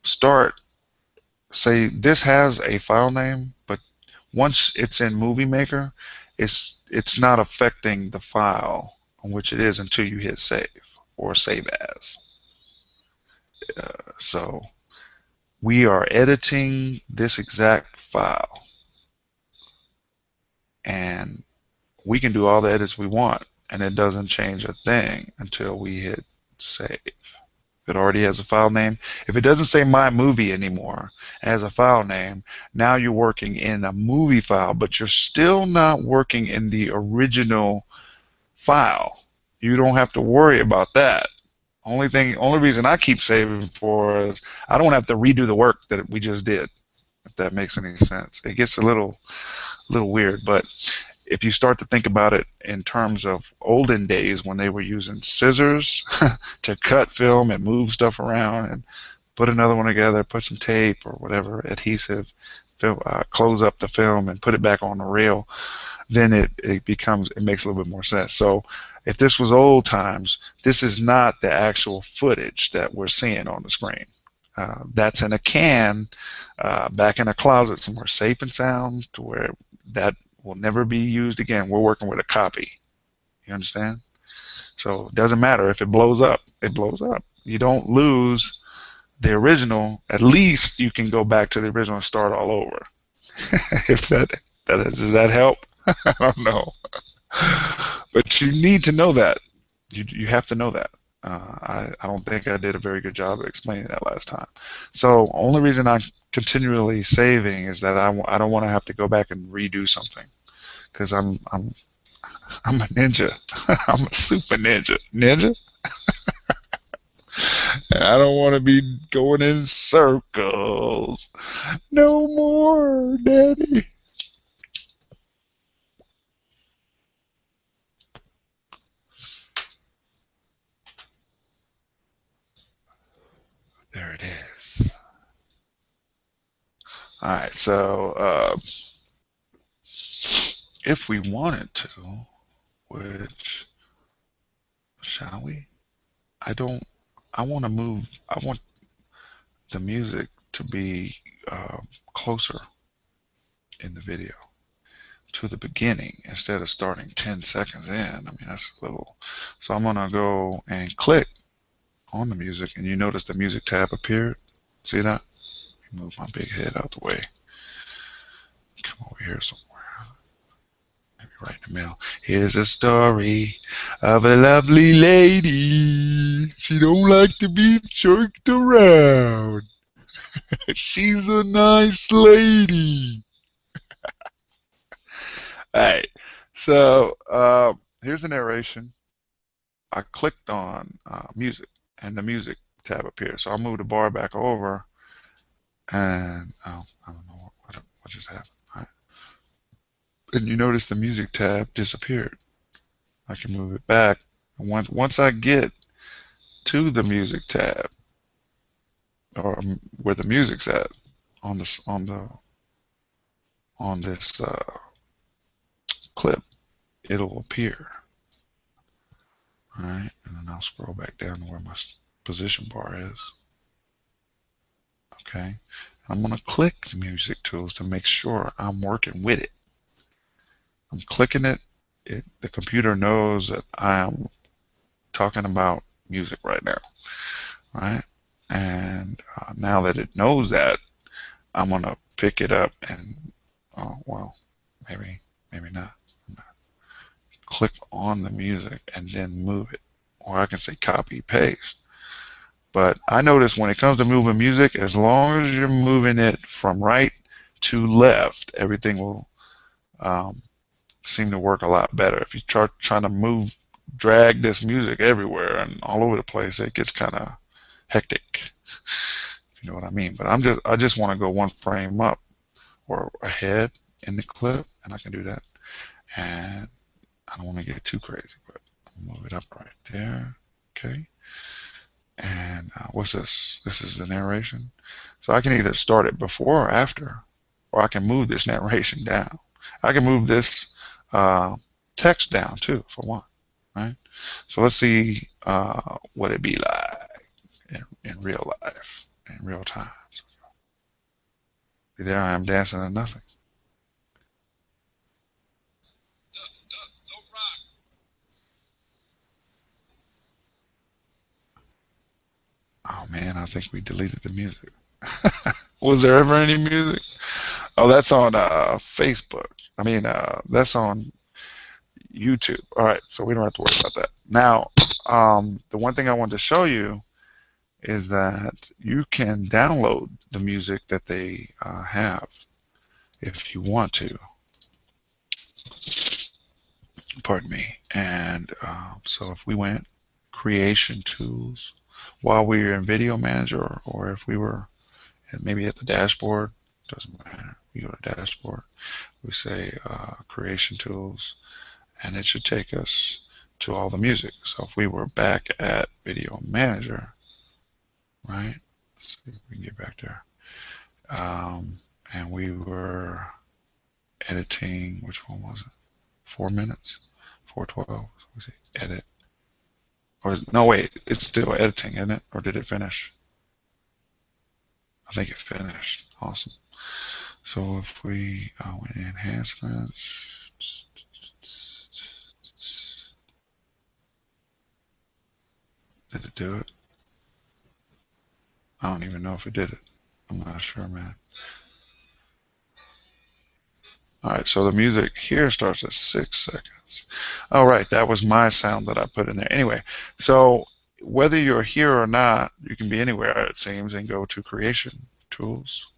S1: start, say this has a file name, but once it's in Movie Maker, it's not affecting the file on which it is until you hit save or save as. So we are editing this exact file, and we can do all the edits we want and it doesn't change a thing until we hit save. It already has a file name. If it doesn't say my movie anymore, it has a file name, now you're working in a movie file, but you're still not working in the original file. You don't have to worry about that. Only reason I keep saving for is I don't have to redo the work that we just did, if that makes any sense. It gets a little weird, but if you start to think about it in terms of olden days when they were using scissors to cut film and move stuff around and put another one together, put some tape or whatever adhesive, close up the film and put it back on the reel, then it makes a little bit more sense. So if this was old times, this is not the actual footage that we're seeing on the screen. That's in a can back in a closet somewhere safe and sound to where that will never be used again. We're working with a copy. You understand? So it doesn't matter if it blows up. It blows up. You don't lose the original. At least you can go back to the original and start all over. If does that help? I don't know. But you need to know that. You have to know that. I don't think I did a very good job of explaining that last time. So only reason I'm continually saving is that I don't want to have to go back and redo something, because I'm a ninja. I'm a super ninja. And I don't want to be going in circles. No more, Daddy. There it is. All right, so if we wanted to, which, shall we? I don't. I want to move. I want the music to be closer in the video to the beginning instead of starting 10 seconds in. I mean, that's a little. So I'm gonna go and click on the music, and you notice the music tab appeared. See that? Move my big head out the way. Come over here somewhere. Maybe right in the middle. Here's a story of a lovely lady. She don't like to be jerked around. She's a nice lady. Alright, so here's the narration. I clicked on music, and the music tab appears. So I'll move the bar back over, and I don't know what just happened. All right. And you notice the music tab disappeared. I can move it back. And once I get to the music tab, or where the music's at, on this clip, it'll appear. All right, and then I'll scroll back down to where my position bar is. Okay, I'm going to click the music tools to make sure I'm working with it. I'm clicking it. The computer knows that I'm talking about music right now. All right, and now that it knows that, I'm going to pick it up and, well, maybe not. Click on the music and then move it. Or I can say copy, paste. But I notice when it comes to moving music, as long as you're moving it from right to left, everything will seem to work a lot better. If you try trying to drag this music everywhere and all over the place, it gets kind of hectic. If you know what I mean. But I just want to go one frame up or ahead in the clip, and I can do that. And I don't want to get too crazy, but I'll move it up right there. Okay. And what's this? This is the narration. So I can either start it before or after, or I can move this narration down. I can move this text down too if I want. Right? So let's see what it'd be like in real life, in real time. See, there I am dancing to nothing. Oh man, I think we deleted the music. Was there ever any music? Oh, that's on Facebook. I mean, that's on YouTube. All right, so we don't have to worry about that. Now, the one thing I wanted to show you is that you can download the music that they have if you want to. Pardon me. And so if we went creation tools while we were in Video Manager, or if we were maybe at the dashboard, doesn't matter. We go to dashboard, we say creation tools, and it should take us to all the music. So if we were back at Video Manager, right? Let's see if we can get back there. And we were editing, which one was it? 4 minutes? 412. So we say edit. Or no, wait, it's still editing, isn't it? Or did it finish? I think it finished. Awesome. So if we went in enhancements, did it do it? I don't even know if it did it. I'm not sure, man. All right, so the music here starts at 6 seconds. All right, that was my sound that I put in there. Anyway, so whether you're here or not, you can be anywhere, it seems, and go to Creation Tools.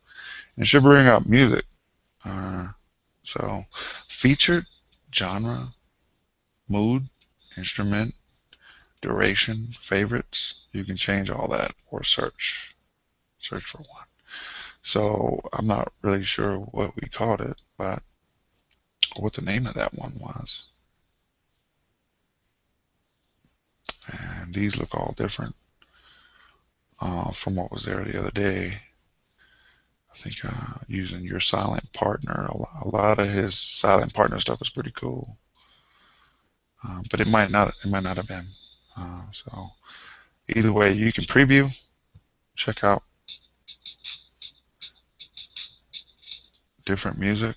S1: And it should bring up music. So featured, genre, mood, instrument, duration, favorites. You can change all that, or search for one. So I'm not really sure what we called it, but what the name of that one was. And these look all different from what was there the other day. I think using your silent partner, a lot of his silent partner stuff was pretty cool. But it might not have been. So either way, you can preview, check out different music.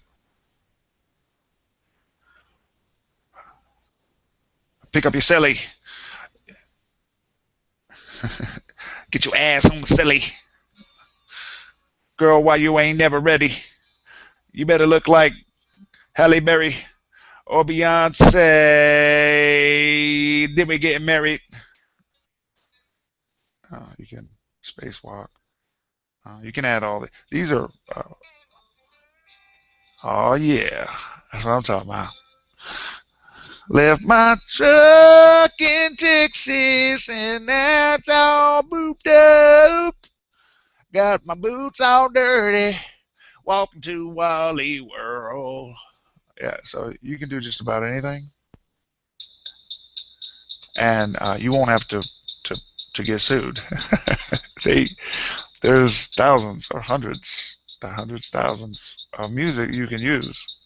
S1: Pick up your celly. Get your ass on the celly. Girl, why you ain't never ready? You better look like Halle Berry or Beyonce. Then we getting married. You can spacewalk. You can add all the. These are. Oh yeah, that's what I'm talking about. Left my truck in Texas, and that's all booped up. Got my boots all dirty, walking to Wally World. Yeah, so you can do just about anything, and you won't have to get sued. There's thousands or hundreds, thousands of music you can use.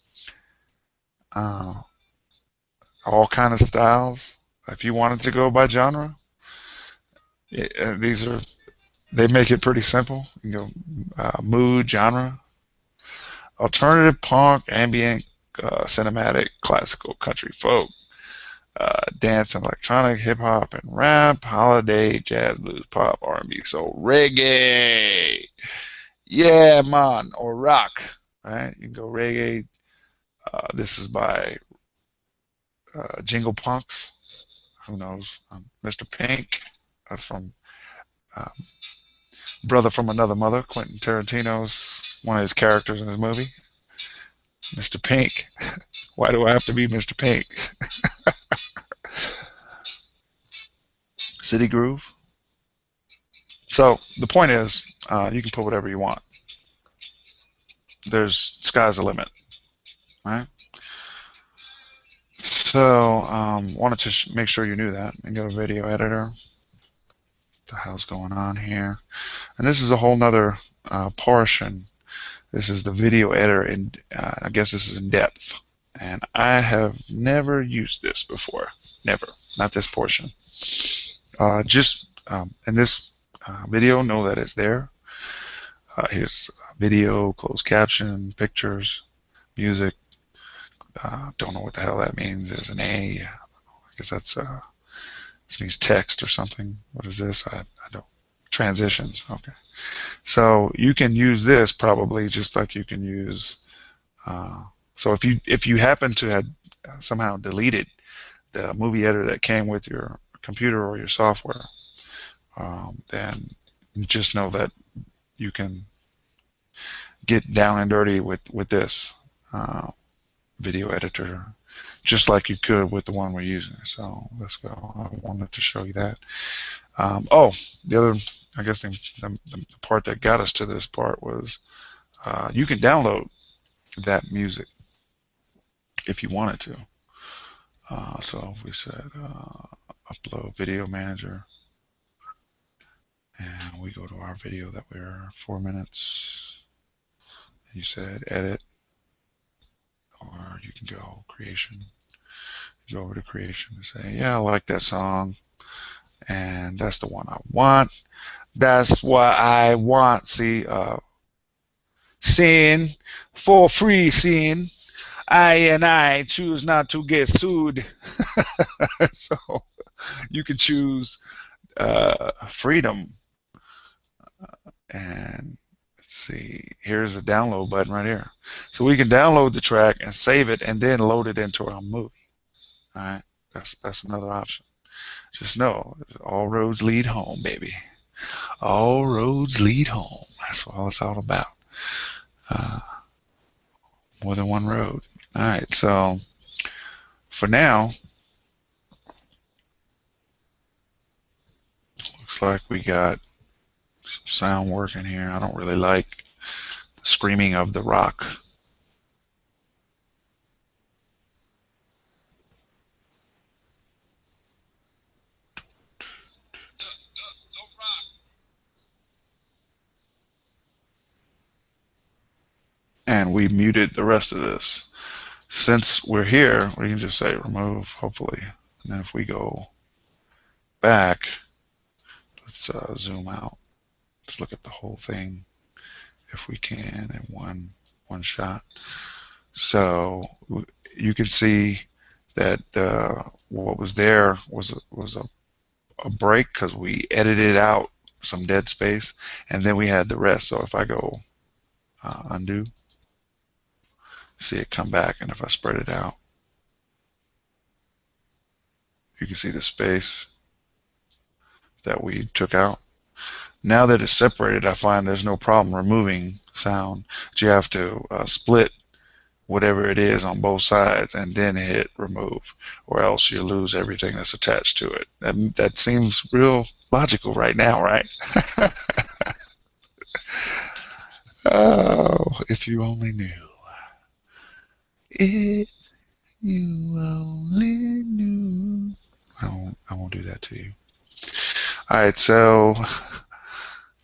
S1: All kind of styles. If you wanted to go by genre, they make it pretty simple. You go mood, genre, alternative, punk, ambient, cinematic, classical, country, folk, dance and electronic, hip hop and rap, holiday, jazz, blues, pop, R&B, soul, reggae. Yeah, man, or rock. Right? You can go reggae. This is by Jingle Punks. Who knows? Mr. Pink. That's from Brother from Another Mother, Quentin Tarantino's one of his characters in his movie. Mr. Pink. Why do I have to be Mr. Pink? City Groove. So the point is, you can put whatever you want. There's sky's the limit, right? So wanted to make sure you knew that, and go to Video Editor. What the hell's going on here? And this is a whole nother portion. This is the Video Editor, and I guess this is in depth. And I have never used this before. Never. Not this portion. Just in this video, know that it's there. Here's video, closed caption, pictures, music. Don't know what the hell that means. There's an A. I guess that's this means text or something. What is this? I don't. Transitions. Okay. So you can use this probably just like you can use. So if you happen to somehow deleted the movie editor that came with your computer or your software, then just know that you can get down and dirty with this uh, video editor, just like you could with the one we're using. So let's go. I wanted to show you that. Oh, the other, I guess the part that got us to this part was you can download that music if you wanted to. So if we said upload video manager, and we go to our video that we're 4 minutes, you said edit, or you can go creation. Go over to creation and say, yeah, I like that song, and that's the one I want. That's what I want. See, sin for free, sin. I choose not to get sued. So you can choose freedom. And let's see, here's a download button right here. So we can download the track and save it and then load it into our movie. All right, that's another option. Just know, all roads lead home, baby. All roads lead home. That's all it's all about. More than one road. All right, so for now, looks like we got some sound working here. I don't really like the screaming of the rock. And we muted the rest of this. Since we're here, we can just say remove, hopefully. And then if we go back, let's zoom out. Let's look at the whole thing if we can in one shot. So you can see that what was there was a break because we edited out some dead space, and then we had the rest. So if I go undo, see it come back, and if I spread it out, you can see the space that we took out. Now that it's separated, I find there's no problem removing sound, but you have to split whatever it is on both sides and then hit remove, or else you lose everything that's attached to it. That seems real logical right now, right? Oh, if you only knew. If you only knew. I won't do that to you. All right, so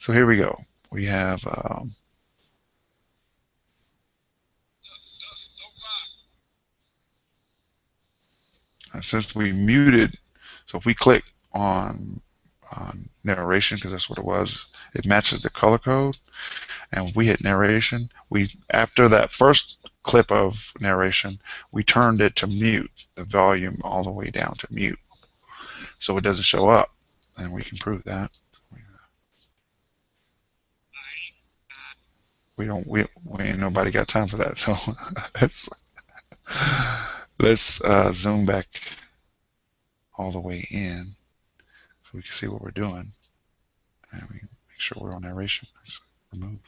S1: here we go. We have since we muted, so if we click on narration, because that's what it was, it matches the color code, and if we hit narration, after that first clip of narration, we turned it to mute, the volume all the way down to mute, so it doesn't show up, and we can prove that. We ain't nobody got time for that, so let's zoom back all the way in so we can see what we're doing, and we make sure we're on narration. Remove,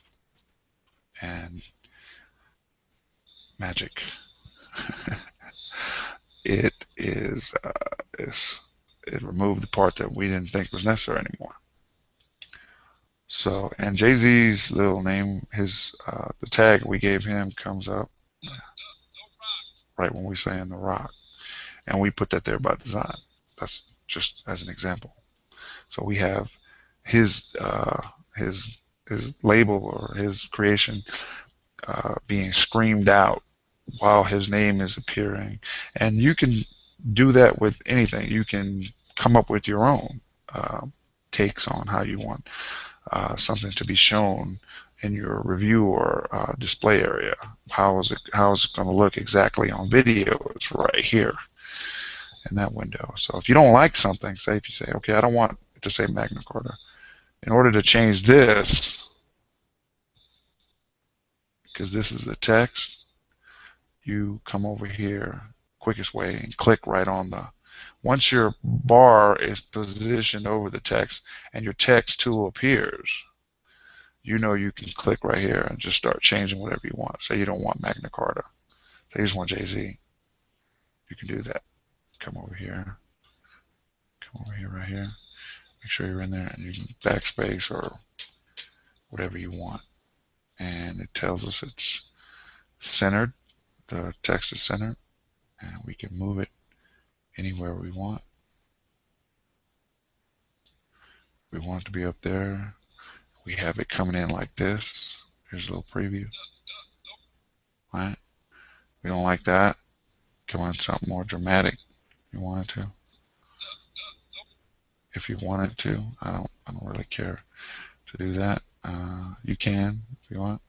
S1: and magic. It removed the part that we didn't think was necessary anymore. So, and Jay-Z's little name, the tag we gave him comes up right when we say in the rock, and we put that there by design. That's just as an example. So we have his label or his creation being screamed out while his name is appearing, and you can do that with anything. You can come up with your own takes on how you want something to be shown in your review or display area. How is it going to look exactly on video? It's right here in that window. So if you don't like something, say if you say, okay, I don't want it to say Magna Carta. In order to change this, because this is the text, you come over here, quickest way, and click right on the, once your bar is positioned over the text and your text tool appears, you know you can click right here and just start changing whatever you want. Say you don't want Magna Carta. Say you just want Jay-Z. You can do that. Come over here. Come over here, right here. Make sure you're in there, and you can backspace or whatever you want. And it tells us it's centered. The text is centered, and we can move it anywhere we want. We want it to be up there. We have it coming in like this. Here's a little preview. Right? We don't like that. Come on, something more dramatic. You want it to. If you want it to, I don't really care to do that. You can if you want.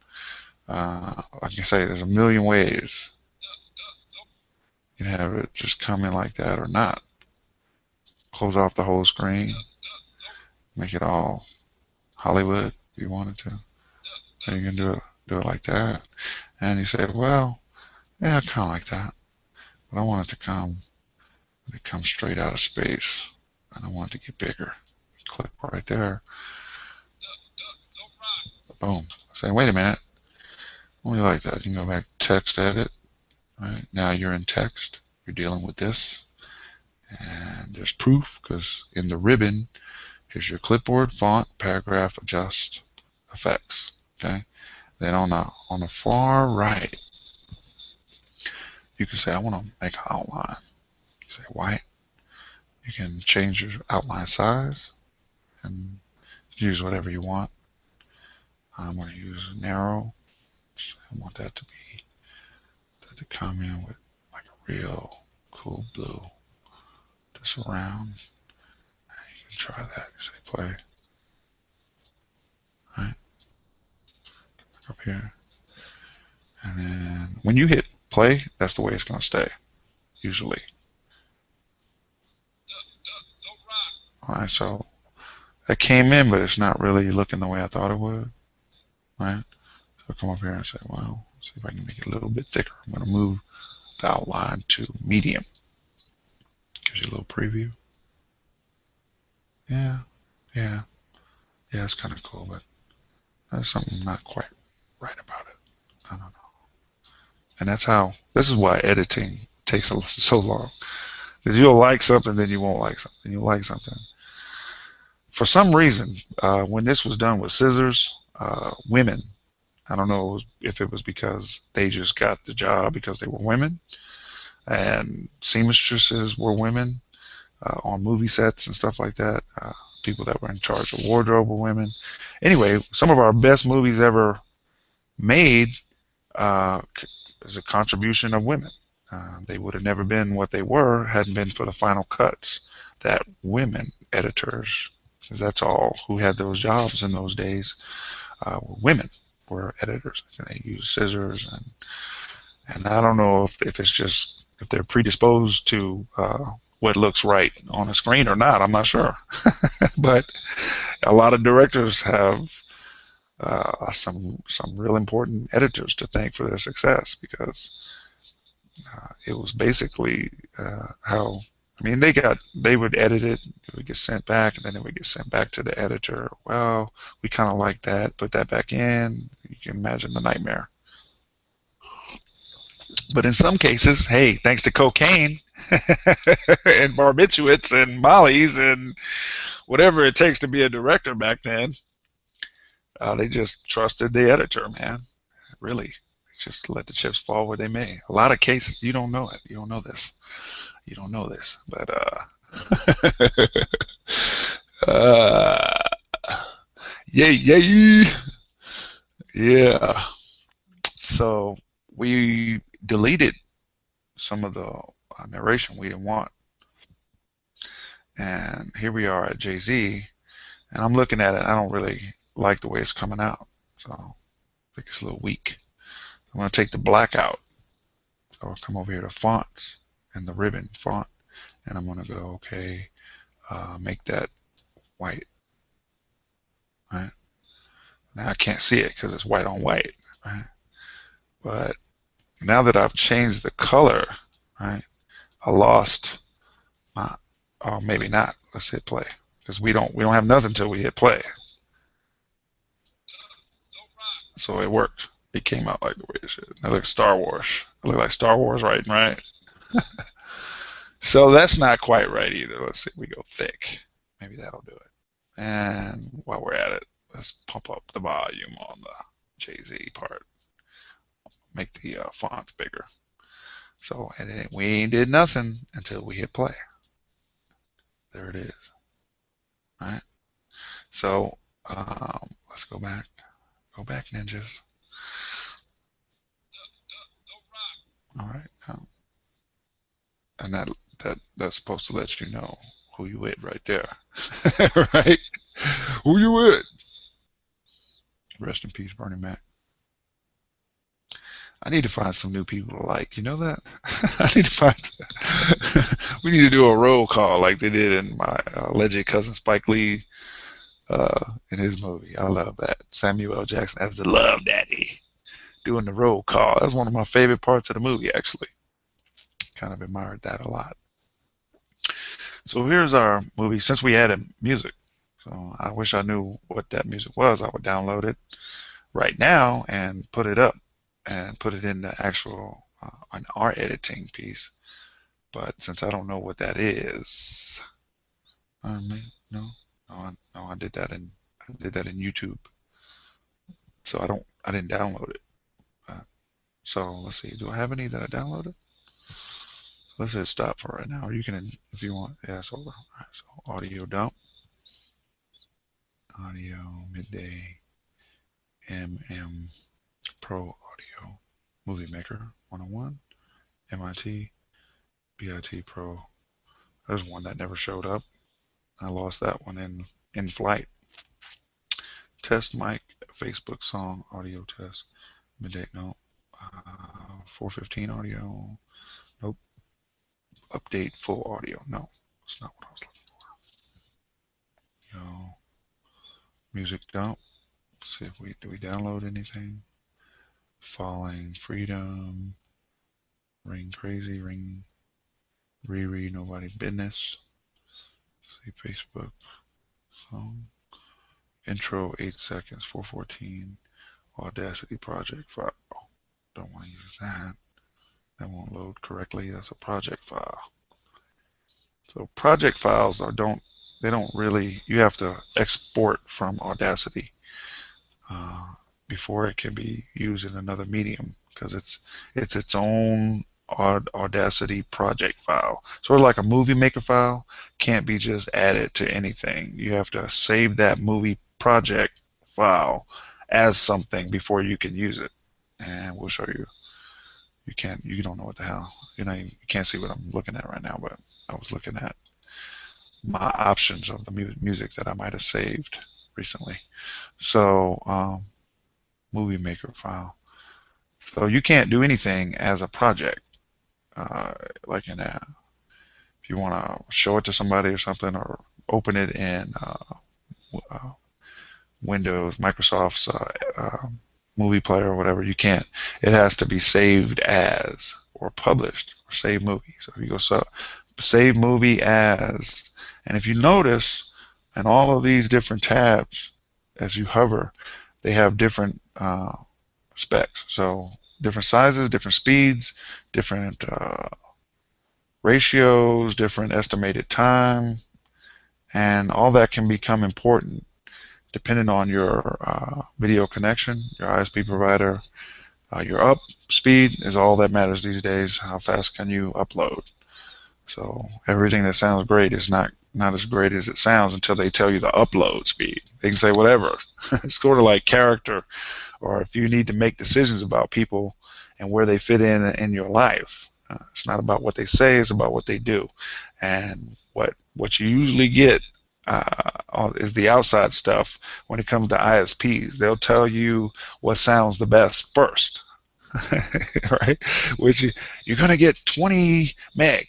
S1: Like I say, there's a million ways. You can have it just come in like that or not. Close off the whole screen. Make it all Hollywood if you wanted to. So you can do it like that. And you say, well, yeah, I kind of like that. But I want it to come straight out of space. And I want it to get bigger. Click right there. Boom. Say, wait a minute. Only like that. You can go back to text edit. Right? Now you're in text. You're dealing with this. And there's proof because in the ribbon, here's your clipboard, font, paragraph, adjust, effects. Okay. Then on the far right, you can say, I want to make an outline. You say white. You can change your outline size and use whatever you want. I'm going to use narrow. I want that to come in with like a real cool blue to surround. You can try that. You say play. All right. Up here. And then when you hit play, that's the way it's going to stay, usually. Alright, so that came in, but it's not really looking the way I thought it would. Right? So I'll come up here and say, well, see if I can make it a little bit thicker. I'm going to move the outline to medium. Gives you a little preview. Yeah, it's kind of cool, but there's something not quite right about it. I don't know. And this is why editing takes so long. Because you'll like something, then you won't like something. You'll like something. For some reason, when this was done with scissors, women, I don't know if it was because they just got the job because they were women, and seamstresses were women on movie sets and stuff like that. People that were in charge of wardrobe were women. Anyway, some of our best movies ever made is a contribution of women. They would have never been what they were hadn't been for the final cuts that women editors, because that's all who had those jobs in those days, women were editors. And they used scissors, and I don't know if it's just if they're predisposed to what looks right on a screen or not. I'm not sure, but a lot of directors have some real important editors to thank for their success, because it was basically how, I mean, they would edit it, it would get sent back, and then it would get sent back to the editor. Well, we kind of like that, put that back in. You can imagine the nightmare. But in some cases, hey, thanks to cocaine and barbiturates and mollies and whatever it takes to be a director back then, they just trusted the editor, man. Really. Just let the chips fall where they may. A lot of cases, you don't know it. You don't know this. You don't know this. But, yay. Yeah. So we deleted some of the narration we didn't want. And here we are at Jay-Z, and I'm looking at it. I don't really like the way it's coming out. So I think it's a little weak. I'm going to take the black out. So I'll come over here to fonts and the ribbon font, and I'm going to go, okay, make that white. Right? Now I can't see it because it's white on white. Right? But now that I've changed the color, right, I lost my, oh, maybe not. Let's hit play because we don't have nothing until we hit play. So it worked. It came out like the way it should. It looked Star Wars. It looked like Star Wars writing, right? So that's not quite right either. Let's see. We go thick. Maybe that'll do it. And while we're at it, let's pump up the volume on the Jay-Z part. Make the fonts bigger. So and we did nothing until we hit play. There it is. All right. So let's go back. Go back, ninjas. All right. And that's supposed to let you know who you with right there. Right? Who you with? Rest in peace, Bernie Mac. I need to find some new people to like. You know that? I need to find. We need to do a roll call like they did in my alleged cousin Spike Lee in his movie. I love that. Samuel L. Jackson as the Love Daddy doing the roll call. That's one of my favorite parts of the movie, actually. Kind of admired that a lot. So here's our movie. Since we added music, so I wish I knew what that music was. I would download it right now and put it up and put it in the actual on our editing piece. But since I don't know what that is, no, no, I did that in YouTube. So I didn't download it. So let's see. Do I have any that I downloaded? Let's hit stop for right now. Or you can, if you want. Yeah, it's over. All right, so audio dump, audio midday, Pro Audio, Movie Maker 101, MIT, BIT Pro. There's one that never showed up. I lost that one in flight. Test mic, Facebook song, audio test, midday, no. 415 audio, nope. Update full audio, no. That's not what I was looking for. Yo, music dump. Let's see if do we download anything. Falling Freedom, Ring Crazy, Ring Riri, Nobody Business. Let's see, Facebook song. Intro 8 seconds, 414. Audacity project file. Don't want to use that. That won't load correctly. That's a project file. So project files they don't really, you have to export from Audacity before it can be used in another medium because it's its own Audacity project file. Sort of like a movie maker file, can't be just added to anything. You have to save that movie project file as something before you can use it. And we'll show you. You don't know what the hell. You can't see what I'm looking at right now, but I was looking at my options of the music that I might have saved recently. So movie maker file. So you can't do anything as a project. Like in if you want to show it to somebody or something, or open it in Windows, Microsoft's movie player or whatever, you can't. It has to be saved as or published or save movie. So if you go save movie as, and if you notice in all of these different tabs, as you hover, they have different specs. So different sizes, different speeds, different ratios, different estimated time, and all that can become important depending on your video connection, your ISP provider. Your up speed is all that matters these days. How fast can you upload? So everything that sounds great is not as great as it sounds until they tell you the upload speed. They can say whatever. It's sort of like character, or if you need to make decisions about people and where they fit in your life. It's not about what they say, it's about what they do. And what you usually get is the outside stuff when it comes to ISPs. They'll tell you what sounds the best first, right? Which you're going to get 20 meg.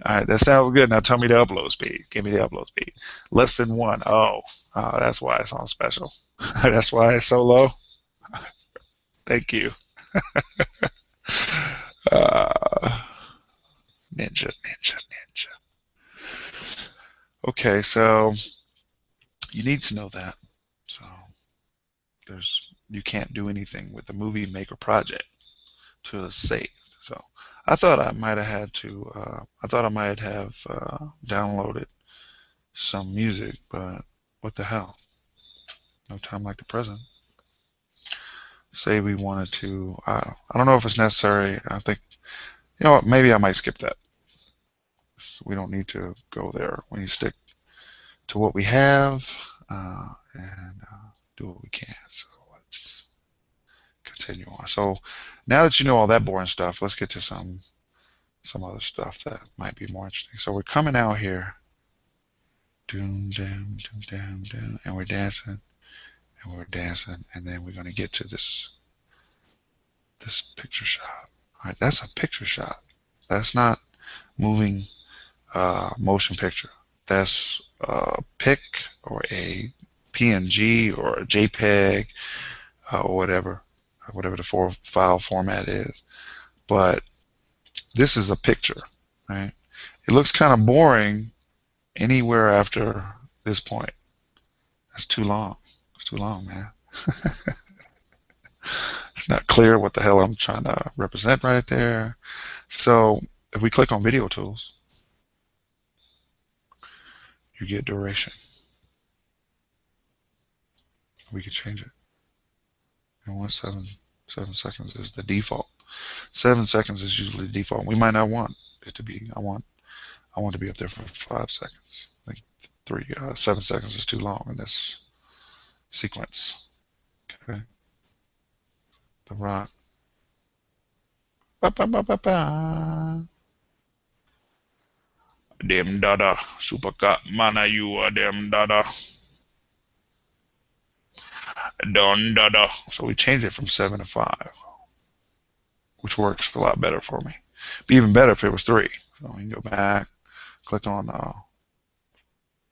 S1: All right, that sounds good. Now tell me the upload speed. Give me the upload speed. Less than 1. Oh, that's why it's on special. That's why it's so low. Thank you. ninja. Okay, so you need to know that. So you can't do anything with the Movie Maker project to save. So I thought I might have had to. I thought I might have downloaded some music, but what the hell? No time like the present. Say we wanted to. I don't know if it's necessary. I think you know what? Maybe I might skip that. So we don't need to go there. We need to stick to what we have and do what we can. So let's continue on. So now that you know all that boring stuff, let's get to some other stuff that might be more interesting. So we're coming out here, doom, doom, doom, doom, doom, and we're dancing, and then we're going to get to this picture shot. All right, that's a picture shot. That's not moving motion picture. That's a pic or a PNG or a JPEG or whatever the file format is. But this is a picture, right? It looks kind of boring anywhere after this point. That's too long. It's too long, man. It's not clear what the hell I'm trying to represent right there. So if we click on video tools, you get duration. We can change it. And 7 seconds is the default. 7 seconds is usually the default. We might not want it to be. I want to be up there for 5 seconds. I think 7 seconds is too long in this sequence. Okay. The rock. Ba, ba, ba, ba, ba. Dem dada, supaka mana you dem dada. Don dada. So we changed it from 7 to 5, which works a lot better for me. Be even better if it was 3. So we can go back, click on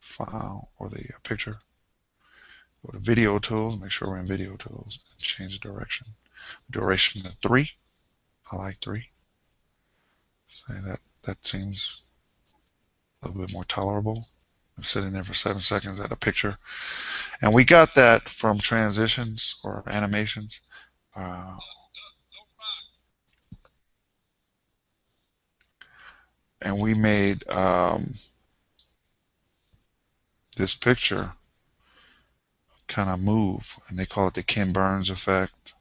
S1: file or the picture. Go to video tools, make sure we're in video tools, and change the direction. Duration to 3. I like 3. Say that seems a little bit more tolerable. I'm sitting there for 7 seconds at a picture. And we got that from transitions or animations. And we made this picture kind of move, and they call it the Ken Burns effect.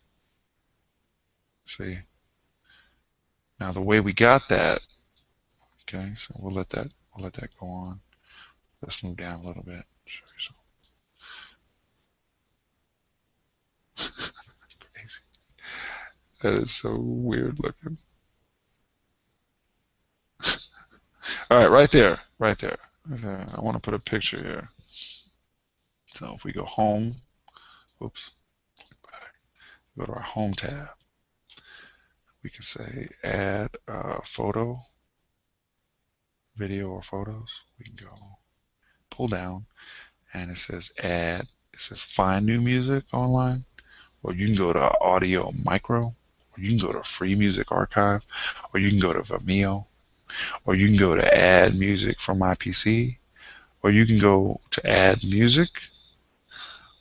S1: See? Now the way we got that, okay, so we'll let that go on. Let's move down a little bit. Show you some. Crazy. That is so weird looking. All right, right there. I want to put a picture here. So if we go home, oops, go to our home tab. We can say add photo, video or photos. We can go pull down, and it says add. It says find new music online, or you can go to Audio Micro, or you can go to Free Music Archive, or you can go to Vimeo, or you can go to add music from my PC, or you can go to add music,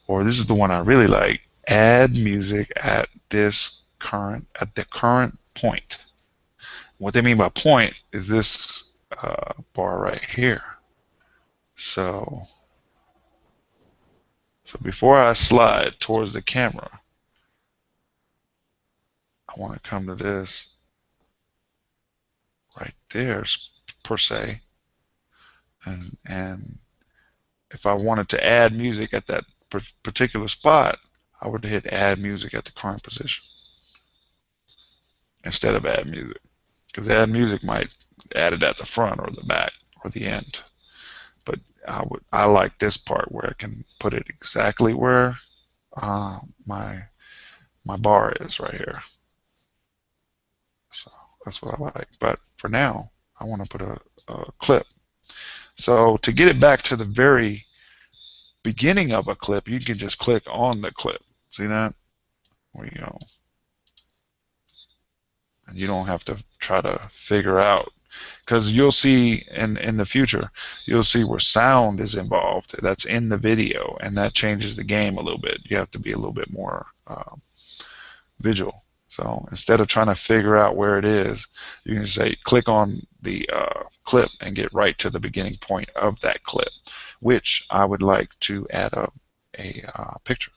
S1: or this is the one I really like, add music at the current point. What they mean by point is this bar right here. So before I slide towards the camera, I want to come to this right there per se, and if I wanted to add music at that particular spot, I would hit add music at the current position instead of add music, because add music might add it at the front or the back or the end. But I like this part where I can put it exactly where my bar is right here. So that's what I like. But for now, I want to put a clip. So to get it back to the very beginning of a clip, you can just click on the clip. See that? There you go. And you don't have to try to figure out because you'll see in the future, you'll see where sound is involved. That's in the video, and that changes the game a little bit. You have to be a little bit more visual. So instead of trying to figure out where it is, you can say click on the clip and get right to the beginning point of that clip, which I would like to add a picture.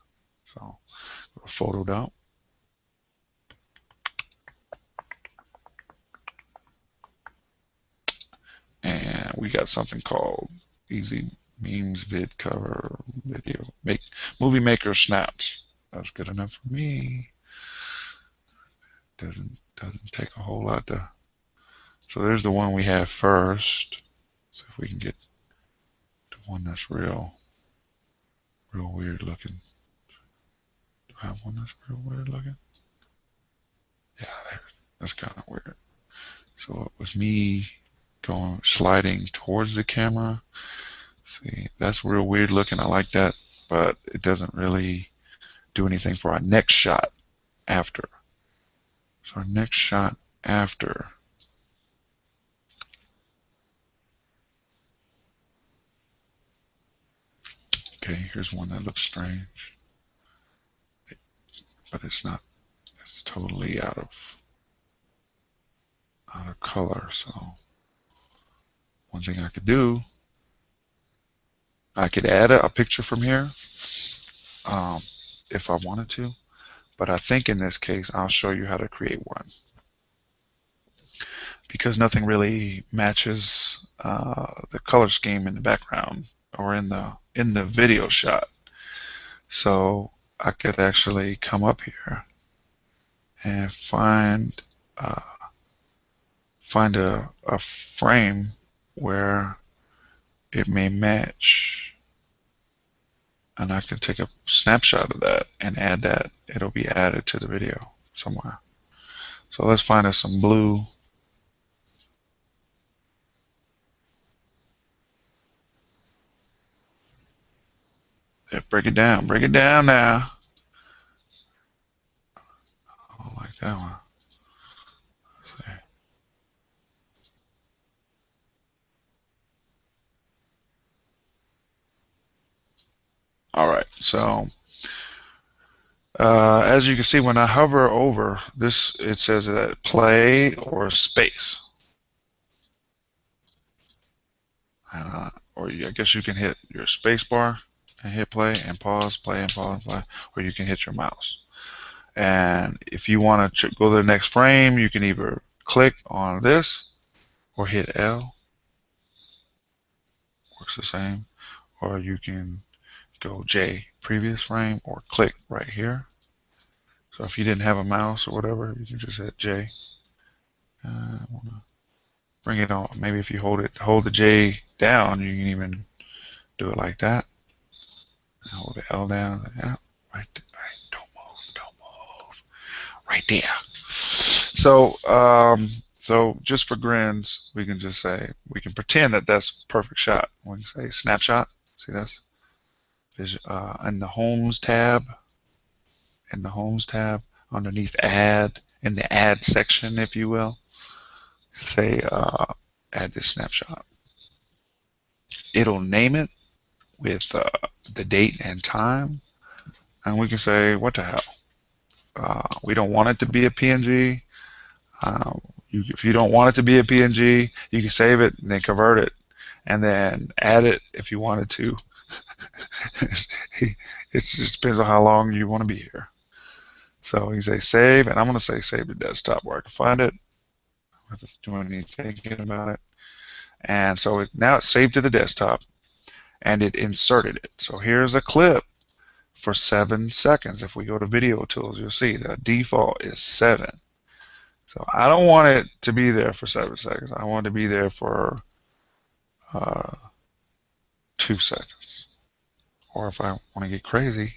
S1: So photo dump. And we got something called Easy Memes Vid Cover Video Movie Maker Snaps. That's good enough for me. Doesn't take a whole lot to. So there's the one we have first. So if we can get the one that's real weird looking. Do I have one that's real weird looking? Yeah, that's kind of weird. So it was me going sliding towards the camera. See, that's real weird looking. I like that, but it doesn't really do anything for our next shot after. So our next shot after. Okay, here's one that looks strange, but it's not. It's totally out of color. So one thing I could do, I could add a picture from here if I wanted to, but I think in this case I'll show you how to create one because nothing really matches the color scheme in the background or in the video shot. So I could actually come up here and find a frame where it may match, and I can take a snapshot of that and add that. It'll be added to the video somewhere. So let's find us some blue. Yeah, break it down now. I don't like that one. All right, so as you can see, when I hover over this, it says that play or space. Or I guess you can hit your space bar and hit play and pause, play and pause and play, or you can hit your mouse. And if you want to go to the next frame, you can either click on this or hit L. Works the same. Or you can go J, previous frame, or click right here. So if you didn't have a mouse or whatever, you can just hit J. I want to bring it on. Maybe if you hold the J down, you can even do it like that. Hold the L down. Yeah, right. Don't move. Right there. So, so just for grins, we can just say we can pretend that that's a perfect shot. We can say snapshot. See this? In the Homes tab. Underneath Add, in the Add section, if you will, say add this snapshot. It'll name it with the date and time, and we can say what the hell. We don't want it to be a PNG. If you don't want it to be a PNG, you can save it and then convert it and then add it if you wanted to. It just depends on how long you want to be here. So you say save, and I'm going to say save to desktop where I can find it. I don't have to do any thinking about it. And so now it's saved to the desktop, and it inserted it. So here's a clip for 7 seconds. If we go to video tools, you'll see the default is 7. So I don't want it to be there for 7 seconds. I want it to be there for 2 seconds. Or if I want to get crazy,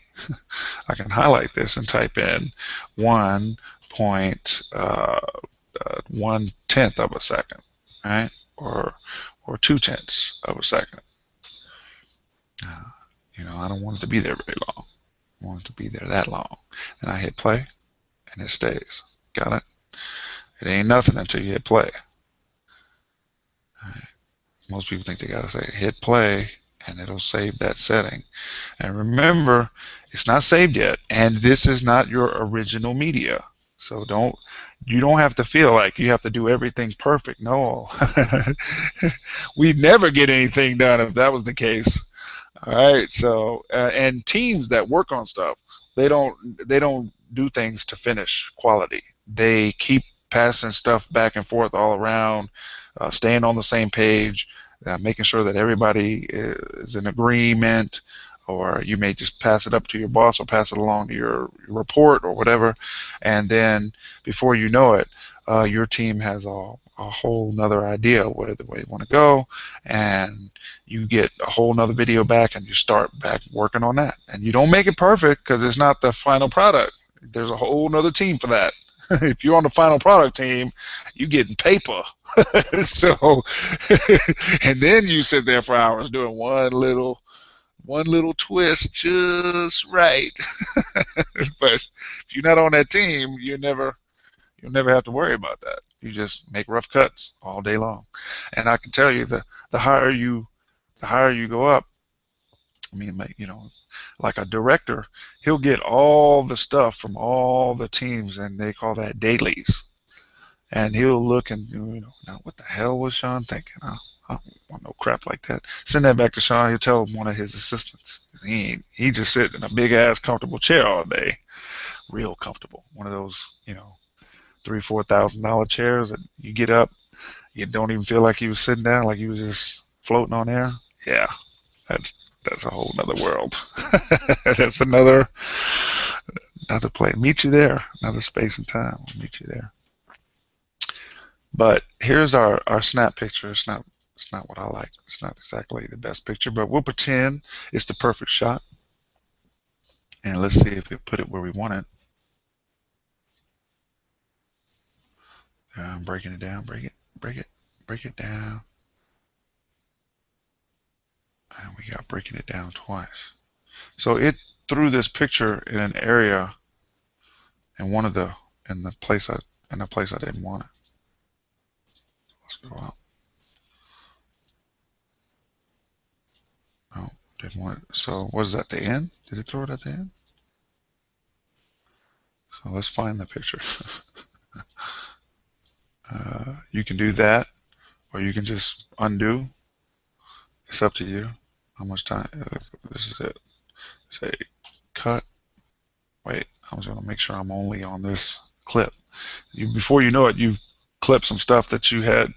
S1: I can highlight this and type in 1.1/10 of a second, right? Or 2/10 of a second. You know, I don't want it to be there very long. I want it to be there that long. Then I hit play, and it stays. Got it? It ain't nothing until you hit play. Most people think they gotta say hit play and it'll save that setting. And remember, it's not saved yet, and this is not your original media. So you don't have to feel like you have to do everything perfect. No, we'd never get anything done if that was the case. All right. So and teams that work on stuff, they don't do things to finish quality. They keep passing stuff back and forth all around, staying on the same page, making sure that everybody is in agreement, or you may just pass it up to your boss or pass it along to your report or whatever, and then before you know it, your team has a whole nother idea where the way you want to go, and you get a whole nother video back and you start back working on that. And you don't make it perfect because it's not the final product. There's a whole nother team for that. If you're on the final product team, you getting paper. So, and then you sit there for hours doing one little twist just right. But if you're not on that team, you'll never have to worry about that. You just make rough cuts all day long. And I can tell you the higher you the higher you go up, I mean, like a director, he'll get all the stuff from all the teams, and they call that dailies. And he'll look and, now what the hell was Shaun thinking? I don't want no crap like that. Send that back to Shaun. He'll tell one of his assistants. He just sit in a big ass comfortable chair all day, real comfortable. One of those, $3,000-$4,000 chairs that you get up, you don't even feel like you was sitting down, like you was just floating on air. Yeah, that's that's a whole nother world. That's another play. Meet you there. Another space and time. We'll meet you there. But here's our snap picture. It's not what I like. It's not exactly the best picture, but we'll pretend it's the perfect shot. And let's see if we put it where we want it. I'm breaking it down. Break it down. And we got breaking it down twice. So it threw this picture in an area in one of the in the place I didn't want it. Let's go out. No, didn't want it. So what is that, the end? Did it throw it at the end? So let's find the picture. You can do that, or you can just undo. It's up to you. How much time? This is it. Say cut. Wait, I was going to make sure I'm only on this clip. Before you know it, you clip some stuff that you had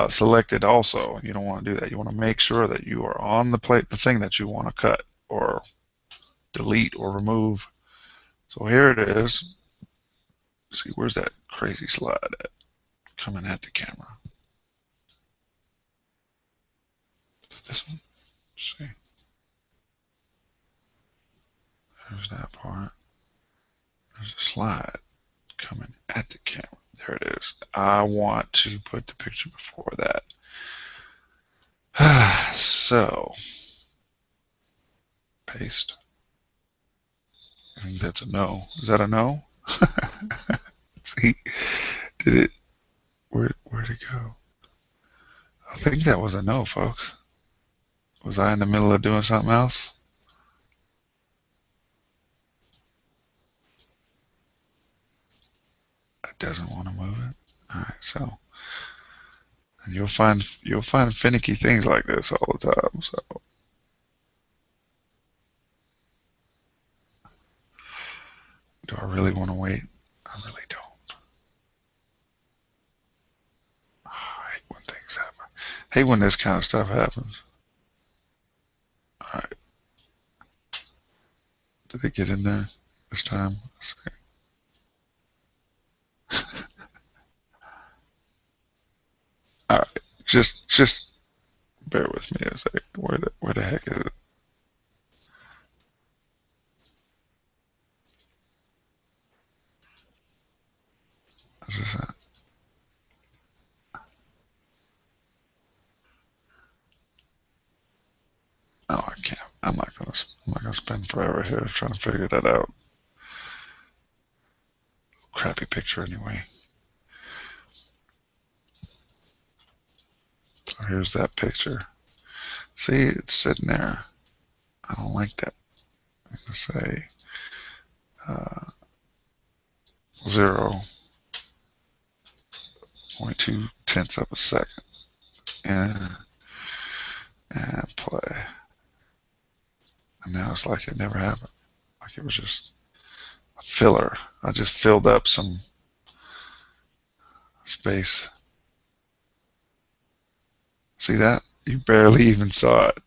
S1: selected also, and you don't want to do that. You want to make sure that you are on the thing that you want to cut or delete or remove. So here it is. See, where's that crazy slide at? Coming at the camera. Is this one? Let's see. There's that part. There's a slide coming at the camera. There it is. I want to put the picture before that. So, paste. I think that's a no. Is that a no? See, did it? Where'd it go? I think that was a no, folks. Was I in the middle of doing something else? It doesn't want to move it. All right, so, and you'll find finicky things like this all the time. So, do I really want to wait? I really don't. Oh, I hate when things happen. I hate when this kind of stuff happens. All right, did it get in there this time? All right, just bear with me a sec. Where the heck is it? Is this it? Oh, I can't. I'm not gonna spend forever here trying to figure that out. Crappy picture anyway. here's that picture. See, it's sitting there. I don't like that. I'm gonna say uh, 0.2 tenths of a second. And play. And now it's like it never happened. Like it was just a filler. I just filled up some space. See that? You barely even saw it.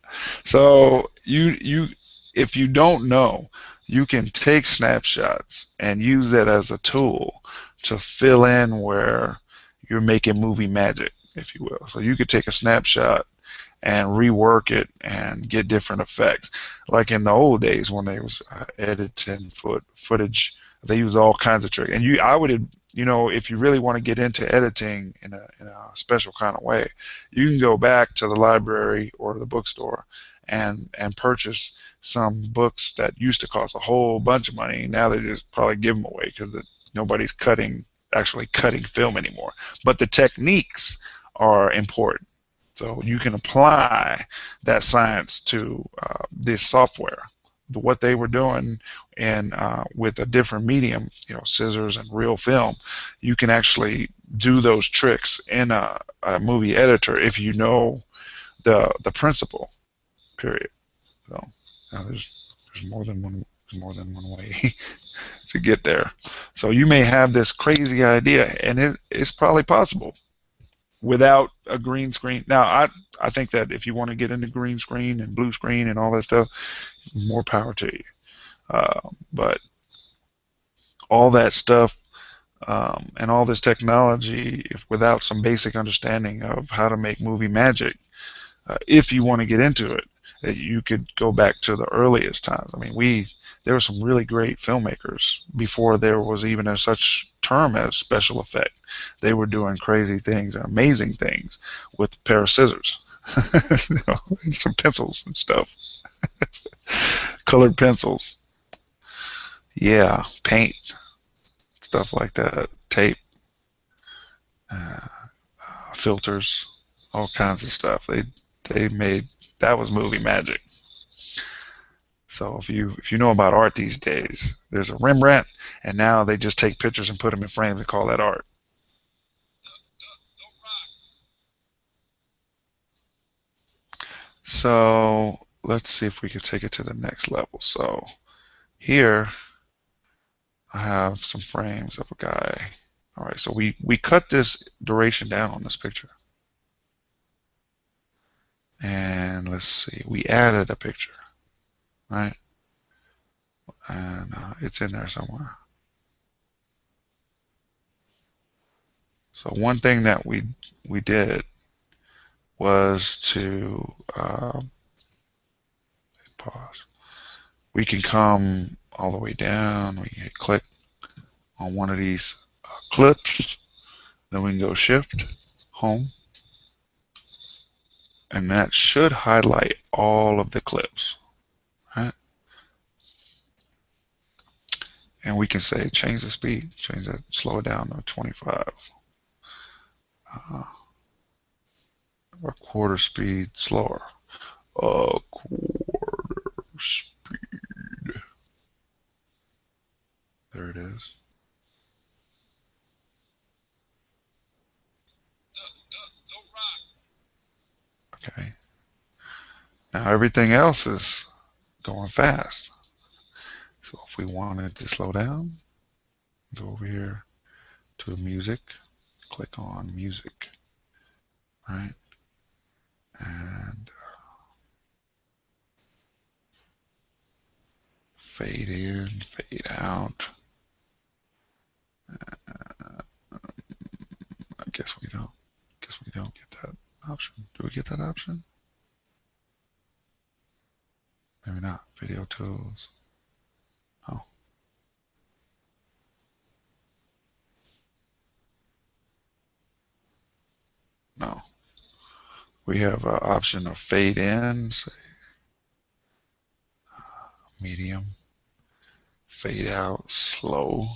S1: So if you don't know, you can take snapshots and use it as a tool to fill in where you're making movie magic, if you will. So you could take a snapshot and rework it and get different effects. Like in the old days when they was editing footage, they use all kinds of tricks. And I would, if you really want to get into editing in a special kind of way, you can go back to the library or the bookstore and purchase some books that used to cost a whole bunch of money. Now they just probably give them away because nobody's actually cutting film anymore. But the techniques are important. So you can apply that science to this software. What they were doing with a different medium, scissors and real film, you can actually do those tricks in a movie editor if you know the principle. Period. So now there's more than one way to get there. So you may have this crazy idea, and it's probably possible without a green screen. Now, I think that if you want to get into green screen and blue screen and all that stuff, more power to you. But all that stuff and all this technology, without some basic understanding of how to make movie magic, if you want to get into it, you could go back to the earliest times. I mean, there were some really great filmmakers before there was even a such term as special effect. They were doing crazy things, amazing things with a pair of scissors, and some pencils and stuff, colored pencils. Yeah, paint, stuff like that, tape, uh, filters, all kinds of stuff. They made that was movie magic. So if you know about art these days, there's a Rembrandt, and now they just take pictures and put them in frames and call that art. So let's see if we could take it to the next level. So here I have some frames of a guy. All right, so we cut this duration down on this picture. And let's see, we added a picture, right? And it's in there somewhere. So one thing that we did was to pause. We can come all the way down. We can click on one of these clips. Then we can go Shift, Home, and that should highlight all of the clips, right? And we can say change the speed, change that, slow it down to 25. A quarter speed slower. A quarter speed. There it is. Okay. Now everything else is going fast. So if we wanted to slow down, go over here to music, click on music, right? And fade in, fade out. I guess we don't. Get that option. Do we get that option? Maybe not. Video tools. Oh. No. We have an option of fade in, say medium, fade out, slow,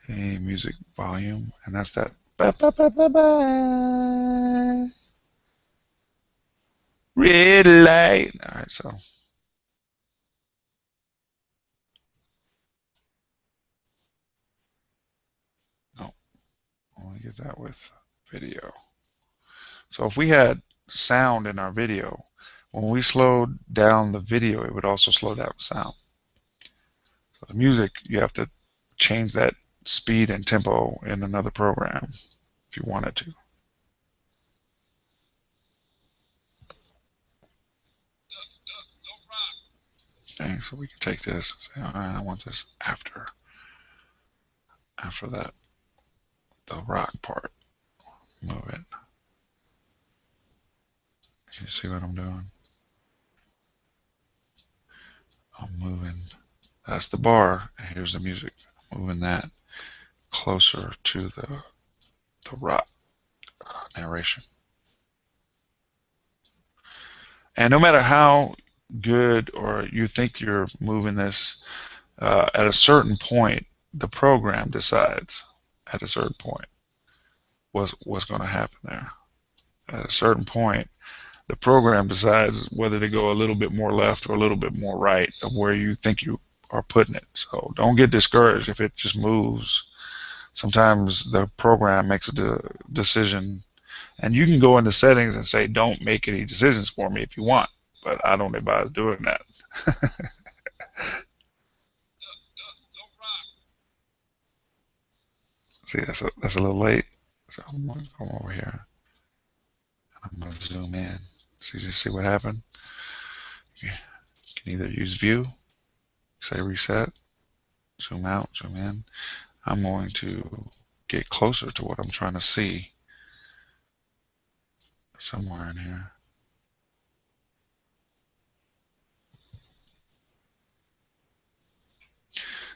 S1: music volume, and that's that. Ba, ba, ba, ba, ba. Red light. All right, so no, only get that with video. So if we had sound in our video, when we slowed down the video, it would also slow down the sound. So the music, you have to change that speed and tempo in another program if you wanted to. Okay, so we can take this and say, all right, I want this after that, the rock part. Move it. Can you see what I'm doing? I'm moving. That's the bar, and here's the music. Moving that closer to the rock narration. And no matter how good or you think you're moving this, at a certain point, the program decides at a certain point what's going to happen there. At a certain point, the program decides whether to go a little bit more left or a little bit more right of where you think you are putting it. So don't get discouraged if it just moves. Sometimes the program makes a decision, and you can go into settings and say, don't make any decisions for me if you want, but I don't advise doing that. See, that's a little late. So I'm going to come over here. I'm going to zoom in. See what happened? You can either use view, say reset, zoom out, zoom in. I'm going to get closer to what I'm trying to see somewhere in here.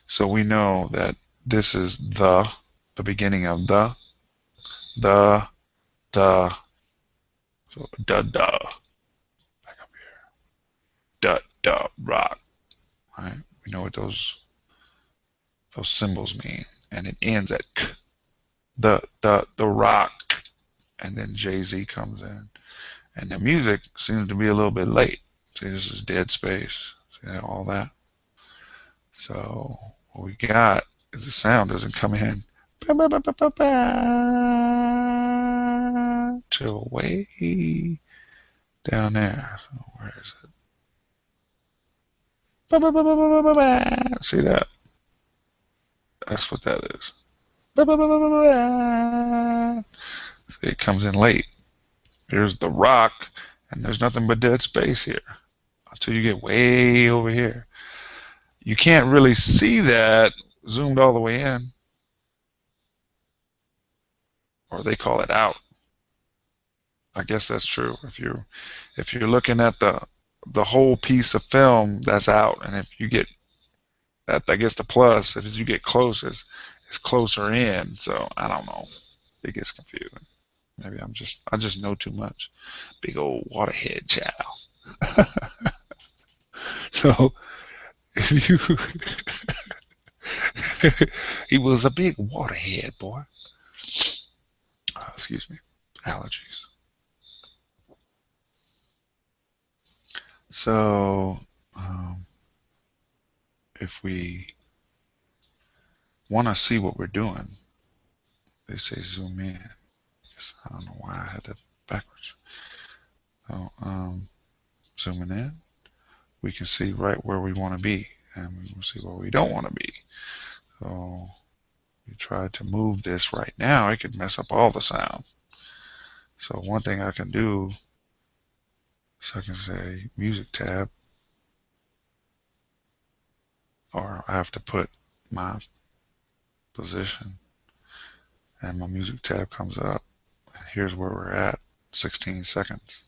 S1: So we know that this is the beginning of the, so da, back up here, da, rock, right? We know what those symbols mean, and it ends at k, the rock, and then Jay-Z comes in, and the music seems to be a little bit late. See, this is dead space. See all that? So what we got is the sound doesn't come in till way down there. So where is it? See that? That's what that is. See, it comes in late. Here's the rock, and there's nothing but dead space here until you get way over here. You can't really see that zoomed all the way in, or they call it out. I guess that's true. If you're looking at the whole piece of film, that's out, and if you get that, I guess the plus, if you get close, is closer in. So I don't know. It gets confusing. Maybe I just know too much. Big old waterhead child. So if you he was a big waterhead boy. Excuse me, allergies. So if we want to see what we're doing, they say zoom in. I don't know why I had that backwards. So zooming in, we can see right where we want to be, and we can see where we don't want to be. So we try to move this right now, it could mess up all the sound. So one thing I can do is I can say music tab, or I have to put my position, and my music tab comes up. And here's where we're at, 16 seconds.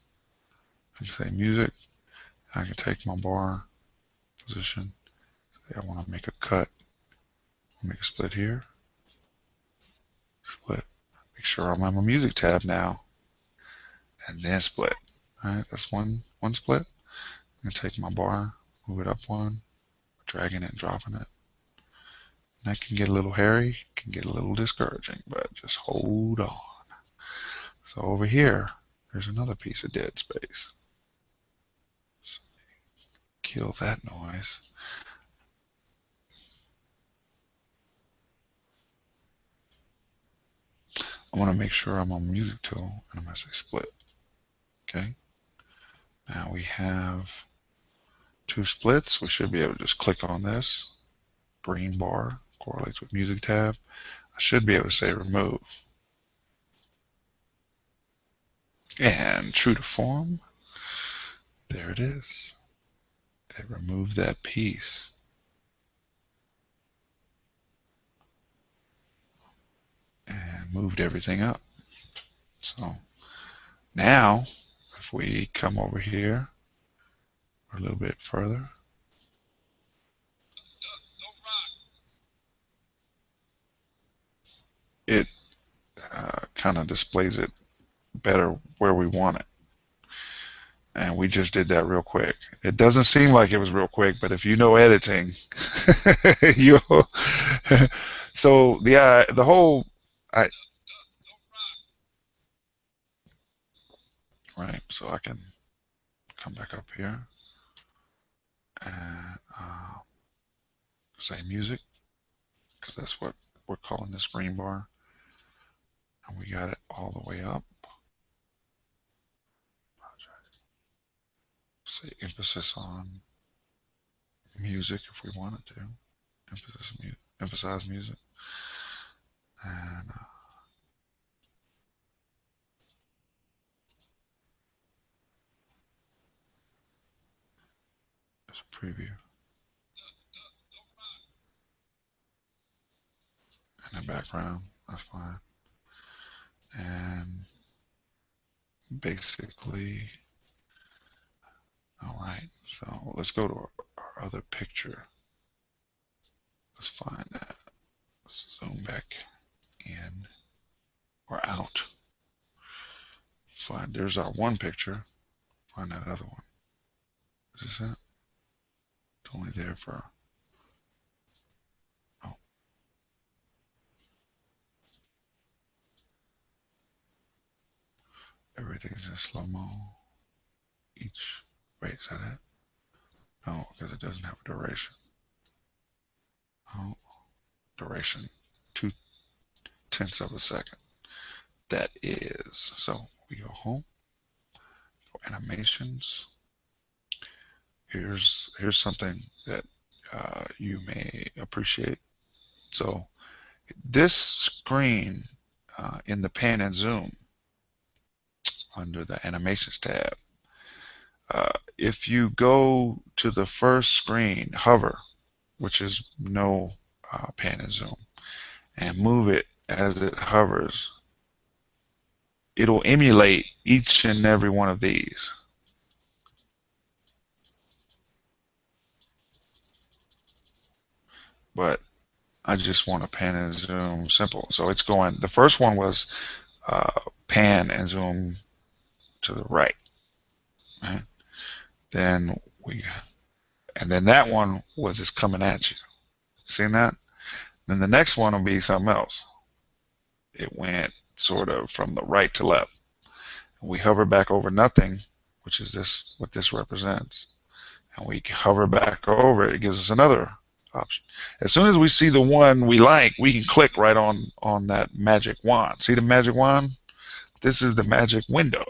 S1: I can say music. I can take my bar position. Say I want to make a cut. I'll make a split here. Split. Make sure I'm on my music tab now, and then split. All right, that's one split. I'm gonna take my bar, move it up one, dragging it and dropping it. And that can get a little hairy, can get a little discouraging, but just hold on. So over here, there's another piece of dead space. kill that noise. I want to make sure I'm on music tool, and I'm going to say split. Okay. Now we have two splits. We should be able to just click on this. Green bar correlates with music tab. I should be able to say remove. And true to form, there it is. It removed that piece. And moved everything up. So now, if we come over here a little bit further, it kind of displays it better where we want it. And we just did that real quick. It doesn't seem like it was real quick, but if you know editing, you so the whole I right. So I can come back up here and say music, because that's what we're calling this green bar, and we got it all the way up. Say emphasis on music if we wanted to. Emphasize music. And there's a preview. And the background, that's fine. And basically, all right, so let's go to our other picture. Let's find that. Let's zoom back in or out. Find, there's our one picture. Find that other one. Is this it? It's only there for, oh, everything's in slow-mo. Each, wait, is that it? No, because it doesn't have a duration. Oh, duration, 2/10 of a second. That is, so we go home, go animations. Here's something that you may appreciate. So this screen in the pan and zoom under the animations tab, if you go to the first screen, hover, which is no pan and zoom, and move it as it hovers, it'll emulate each and every one of these. But I just want to pan and zoom simple. So it's going, the first one was pan and zoom to the right. Right? Then and then that one was just coming at you. Seen that? Then the next one will be something else. It went sort of from the right to left. And we hover back over nothing, which is this, what this represents. And we hover back over it, it gives us another option. As soon as we see the one we like, we can click right on that magic wand. See the magic wand? This is the magic window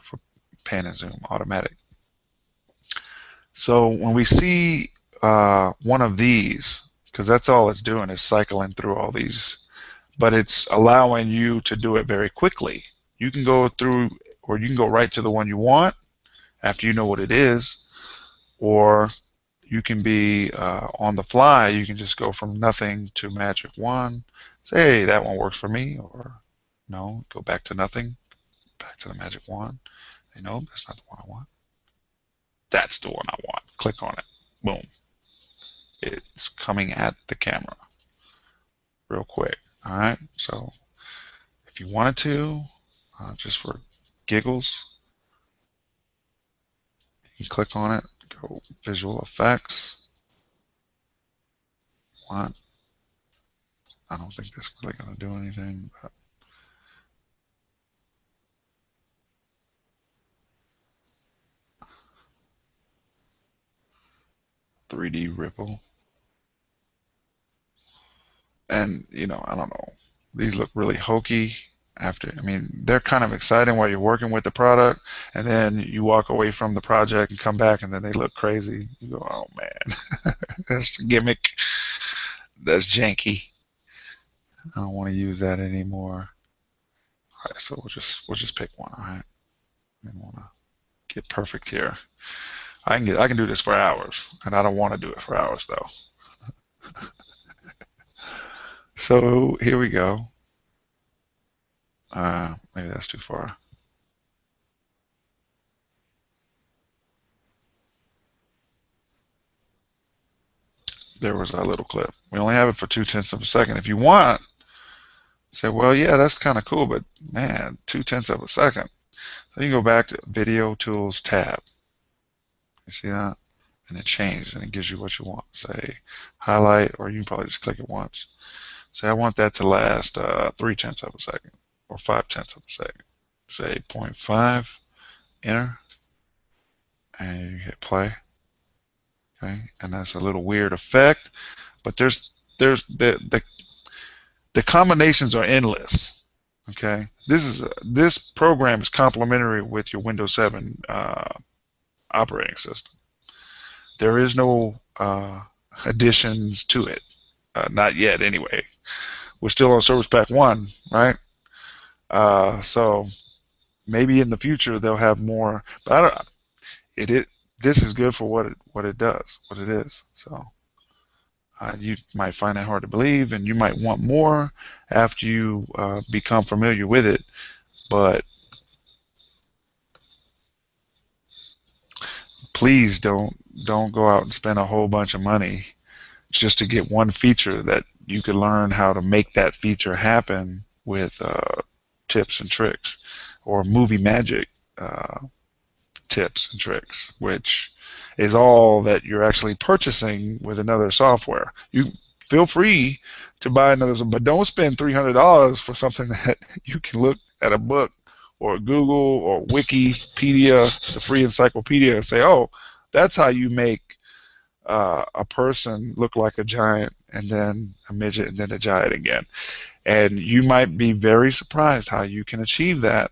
S1: for pan and zoom automatic. So when we see one of these, because that's all it's doing is cycling through all these, but it's allowing you to do it very quickly. You can go through, or you can go right to the one you want after you know what it is, or you can be on the fly. You can just go from nothing to magic one. Say, hey, that one works for me, or no, go back to nothing, back to the magic wand. Say, no, that's not the one I want. That's the one I want. Click on it. Boom. It's coming at the camera real quick. All right. So if you wanted to, just for giggles, you can click on it. Go visual effects. What? I don't think that's really going to do anything, but 3D ripple. And, I don't know. These look really hokey after. I mean, they're kind of exciting while you're working with the product, and then you walk away from the project and come back, and then they look crazy. You go, oh man, that's a gimmick. That's janky. I don't want to use that anymore. All right, so we'll just pick one. All right, I don't want to get perfect here. I can do this for hours, and I don't want to do it for hours though. So here we go. Maybe that's too far. There was that little clip. We only have it for 2/10 of a second. If you want, say, well, yeah, that's kind of cool, but man, 2/10 of a second. So you can go back to Video Tools tab. You see that? And it changed, and it gives you what you want. Say, highlight, or you can probably just click it once. Say, I want that to last 3/10 of a second, or 5/10 of a second. Say 0.5, enter, and you hit play. Okay, and that's a little weird effect, but there's the combinations are endless. Okay, this program is complementary with your Windows 7 operating system. There is no additions to it, not yet anyway. We're still on Service Pack 1, right? So maybe in the future they'll have more, but I don't. This is good for what it does, what it is. So you might find that hard to believe, and you might want more after you become familiar with it. But please don't go out and spend a whole bunch of money just to get one feature that you could learn how to make that feature happen with tips and tricks, or movie magic tips and tricks, which is all that you're actually purchasing with another software. You feel free to buy another, but don't spend $300 for something that you can look at a book or Google or Wikipedia, the free encyclopedia, and say, oh, that's how you make a person look like a giant, and then a midget, and then a giant again. And you might be very surprised how you can achieve that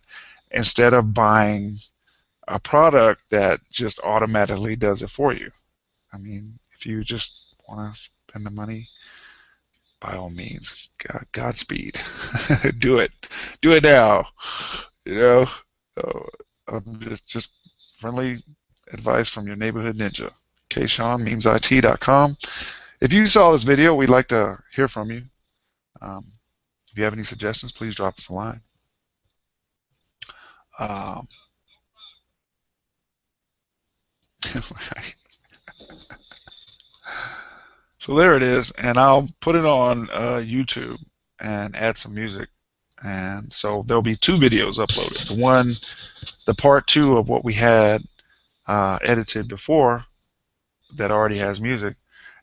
S1: instead of buying a product that just automatically does it for you. I mean, if you just want to spend the money, by all means, Godspeed. Do it. Do it now. You know, so, just friendly advice from your neighborhood ninja. kShaun, memesIT.com. If you saw this video, we'd like to hear from you. If you have any suggestions, please drop us a line. So there it is, and I'll put it on YouTube and add some music. And so there'll be two videos uploaded. The part two of what we had edited before that already has music,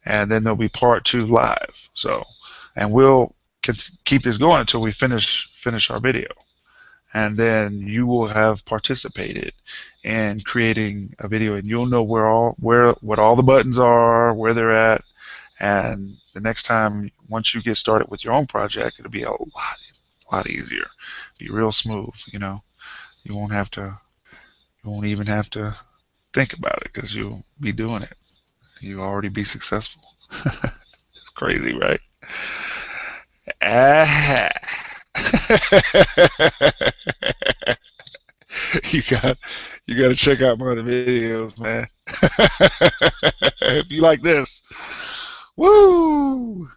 S1: and then there'll be part two live. So, and we'll keep this going until we finish our video, and then you will have participated in creating a video, and you'll know what all the buttons are, where they're at, and the next time, once you get started with your own project, it'll be a lot easier, be real smooth. You won't even have to think about it, because you'll be doing it. You'll already be successful. It's crazy, right? Ah. you got you got to check out my other videos, man. If you like this, woo!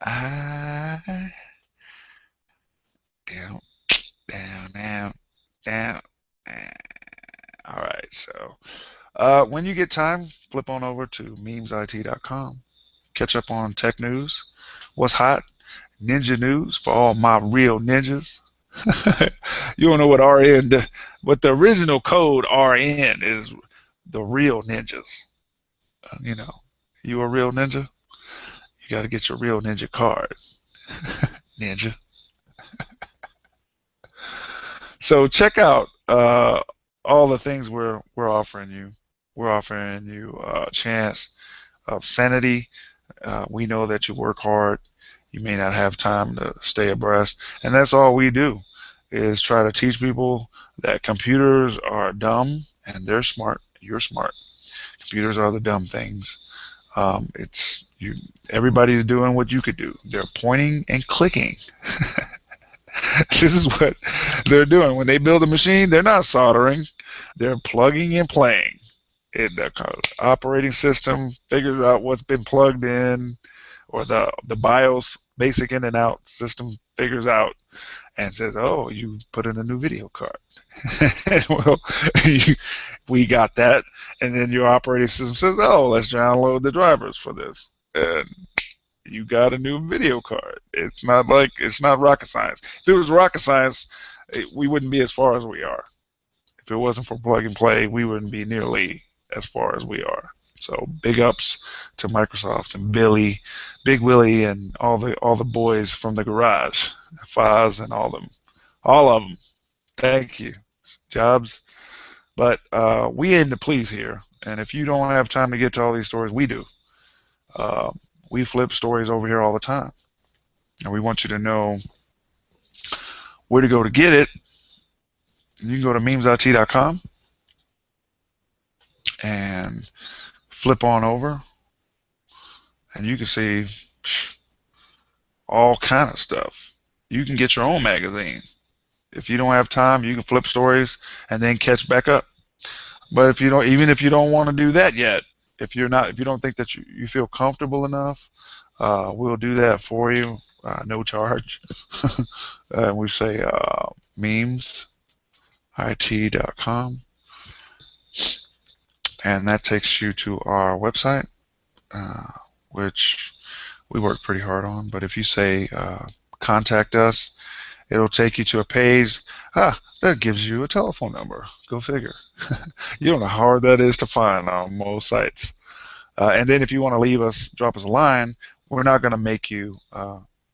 S1: I down, down, down, down. All right, so when you get time, flip on over to memesit.com. Catch up on tech news, what's hot, ninja news for all my real ninjas. You don't know what RN, but the original code RN is the real ninjas. You a real ninja? You got to get your real ninja card, ninja. So check out all the things we're offering you. We're offering you a chance of sanity. We know that you work hard. You may not have time to stay abreast, and that's all we do is try to teach people that computers are dumb and they're smart. You're smart. Computers are the dumb things. It's you. Everybody's doing what you could do. They're pointing and clicking. This is what they're doing. When they build a machine, they're not soldering. They're plugging and playing. The operating system figures out what's been plugged in, or the BIOS basic in and out system figures out and says, "Oh, you put in a new video card." Well, we got that, and then your operating system says, "Oh, let's download the drivers for this," and you got a new video card. It's not rocket science. If it was rocket science, we wouldn't be as far as we are. If it wasn't for plug and play, we wouldn't be nearly as far as we are. So big ups to Microsoft and Billy, Big Willie, and all the boys from the garage, Foz and all of them. Thank you, Jobs. But we aim to please here, and if you don't have time to get to all these stories, we do. Uh, we flip stories over here all the time, and we want you to know where to go to get it. You can go to memesIT.com and flip on over, and you can see all kind of stuff. You can get your own magazine. If you don't have time, you can flip stories and then catch back up. But if you don't, even if you don't want to do that yet, if you don't think that you feel comfortable enough, we'll do that for you, no charge. And we say memesIT.com, and that takes you to our website, which we work pretty hard on. But if you say contact us, it'll take you to a page that gives you a telephone number. Go figure. You don't know how hard that is to find on most sites. And then if you want to drop us a line, we're not going to make you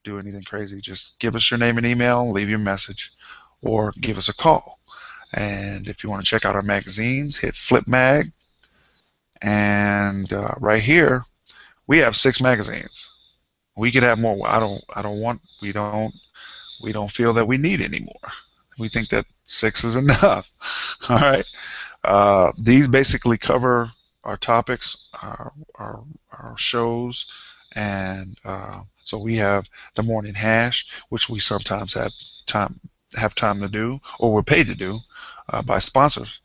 S1: do anything crazy. Just give us your name and email, leave your message, or give us a call. And if you want to check out our magazines, hit Flip Mag. And right here, we have 6 magazines. We could have more. We don't feel that we need any more. We think that 6 is enough. All right. These basically cover our topics, our shows, and so we have the morning hash, which we sometimes have time to do, or we're paid to do by sponsors,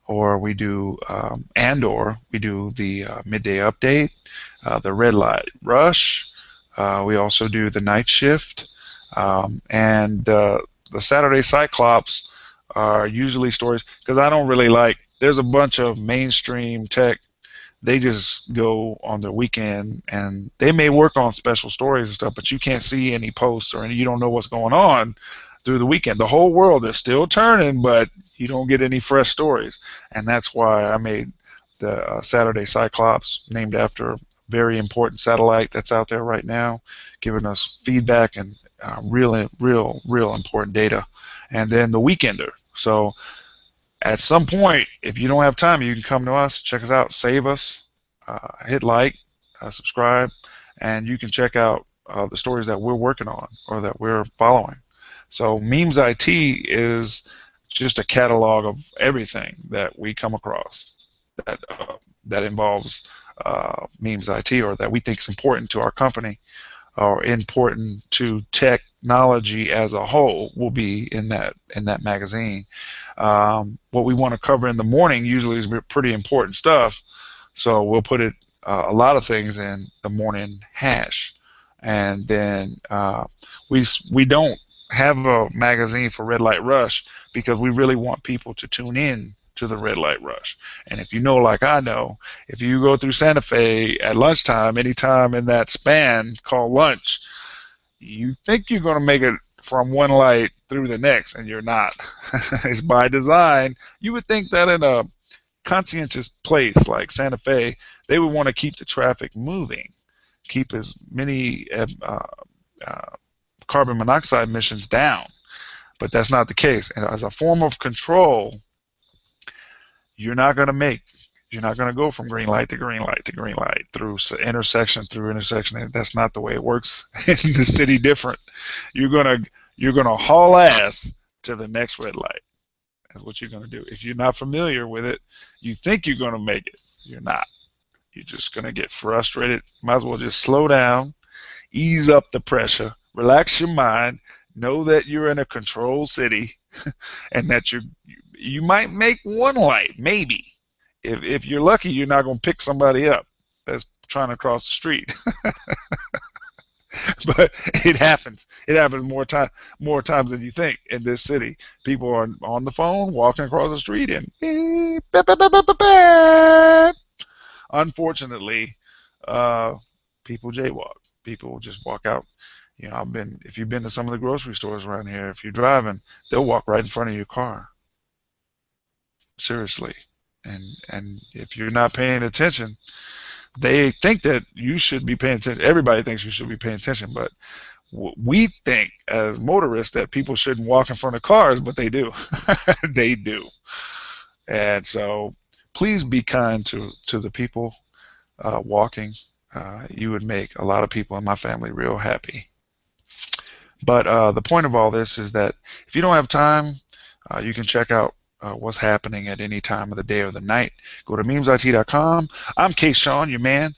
S1: or we do we do the midday update, the red light rush. We also do the night shift, and the Saturday Cyclops are usually stories, because I don't really like. There's a bunch of mainstream tech. They just go on their weekend, and they may work on special stories and stuff, but you can't see any posts or you don't know what's going on through the weekend. The whole world is still turning, but you don't get any fresh stories, and that's why I made the Saturday Cyclops, named after a very important satellite that's out there right now, giving us feedback and real important data. And then the Weekender. So at some point, if you don't have time, you can come to us, check us out, save us, hit like, subscribe, and you can check out the stories that we're working on or that we're following. So Memes IT is just a catalog of everything that we come across that involves Memes IT, or that we think is important to our company or important to technology as a whole, will be in that magazine. What we want to cover in the morning usually is pretty important stuff, so we'll put a lot of things in the morning hash, and then we don't have a magazine for Red Light Rush because we really want people to tune in to the Red Light Rush. And if you know, like I know, if you go through Santa Fe at lunchtime, anytime in that span called lunch, you think you're going to make it from one light through the next, and you're not. It's by design. You would think that in a conscientious place like Santa Fe, they would want to keep the traffic moving, keep as many carbon monoxide emissions down. But that's not the case. And as a form of control, you're not going to make You're not going to go from green light to green light to green light through intersection through intersection. That's not the way it works in the city. Different. You're gonna haul ass to the next red light. That's what you're gonna do. If you're not familiar with it, you think you're gonna make it. You're not. You're just gonna get frustrated. Might as well just slow down, ease up the pressure, relax your mind, know that you're in a controlled city, and that you might make one light, maybe. If you're lucky, you're not going to pick somebody up that's trying to cross the street. But it happens. It happens more times than you think in this city. People are on the phone, walking across the street, and beep, beep, beep, beep, beep, beep. Unfortunately, people jaywalk. People just walk out. You know, if you've been to some of the grocery stores around here, if you're driving, they'll walk right in front of your car. Seriously. And if you're not paying attention, they think that you should be paying attention. Everybody thinks you should be paying attention, but we think as motorists that people shouldn't walk in front of cars, but they do. They do. And so please be kind to the people walking. You would make a lot of people in my family real happy. But the point of all this is that if you don't have time, you can check out what's happening at any time of the day or the night. Go to memesit.com. I'm kShaun, your man,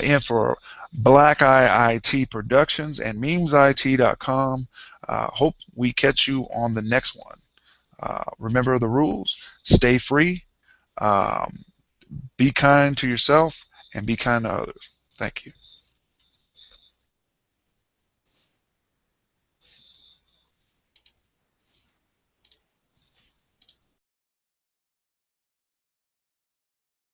S1: in for Black Eye IT Productions and memesit.com. Hope we catch you on the next one. Remember the rules. Stay free. Be kind to yourself and be kind to others. Thank you.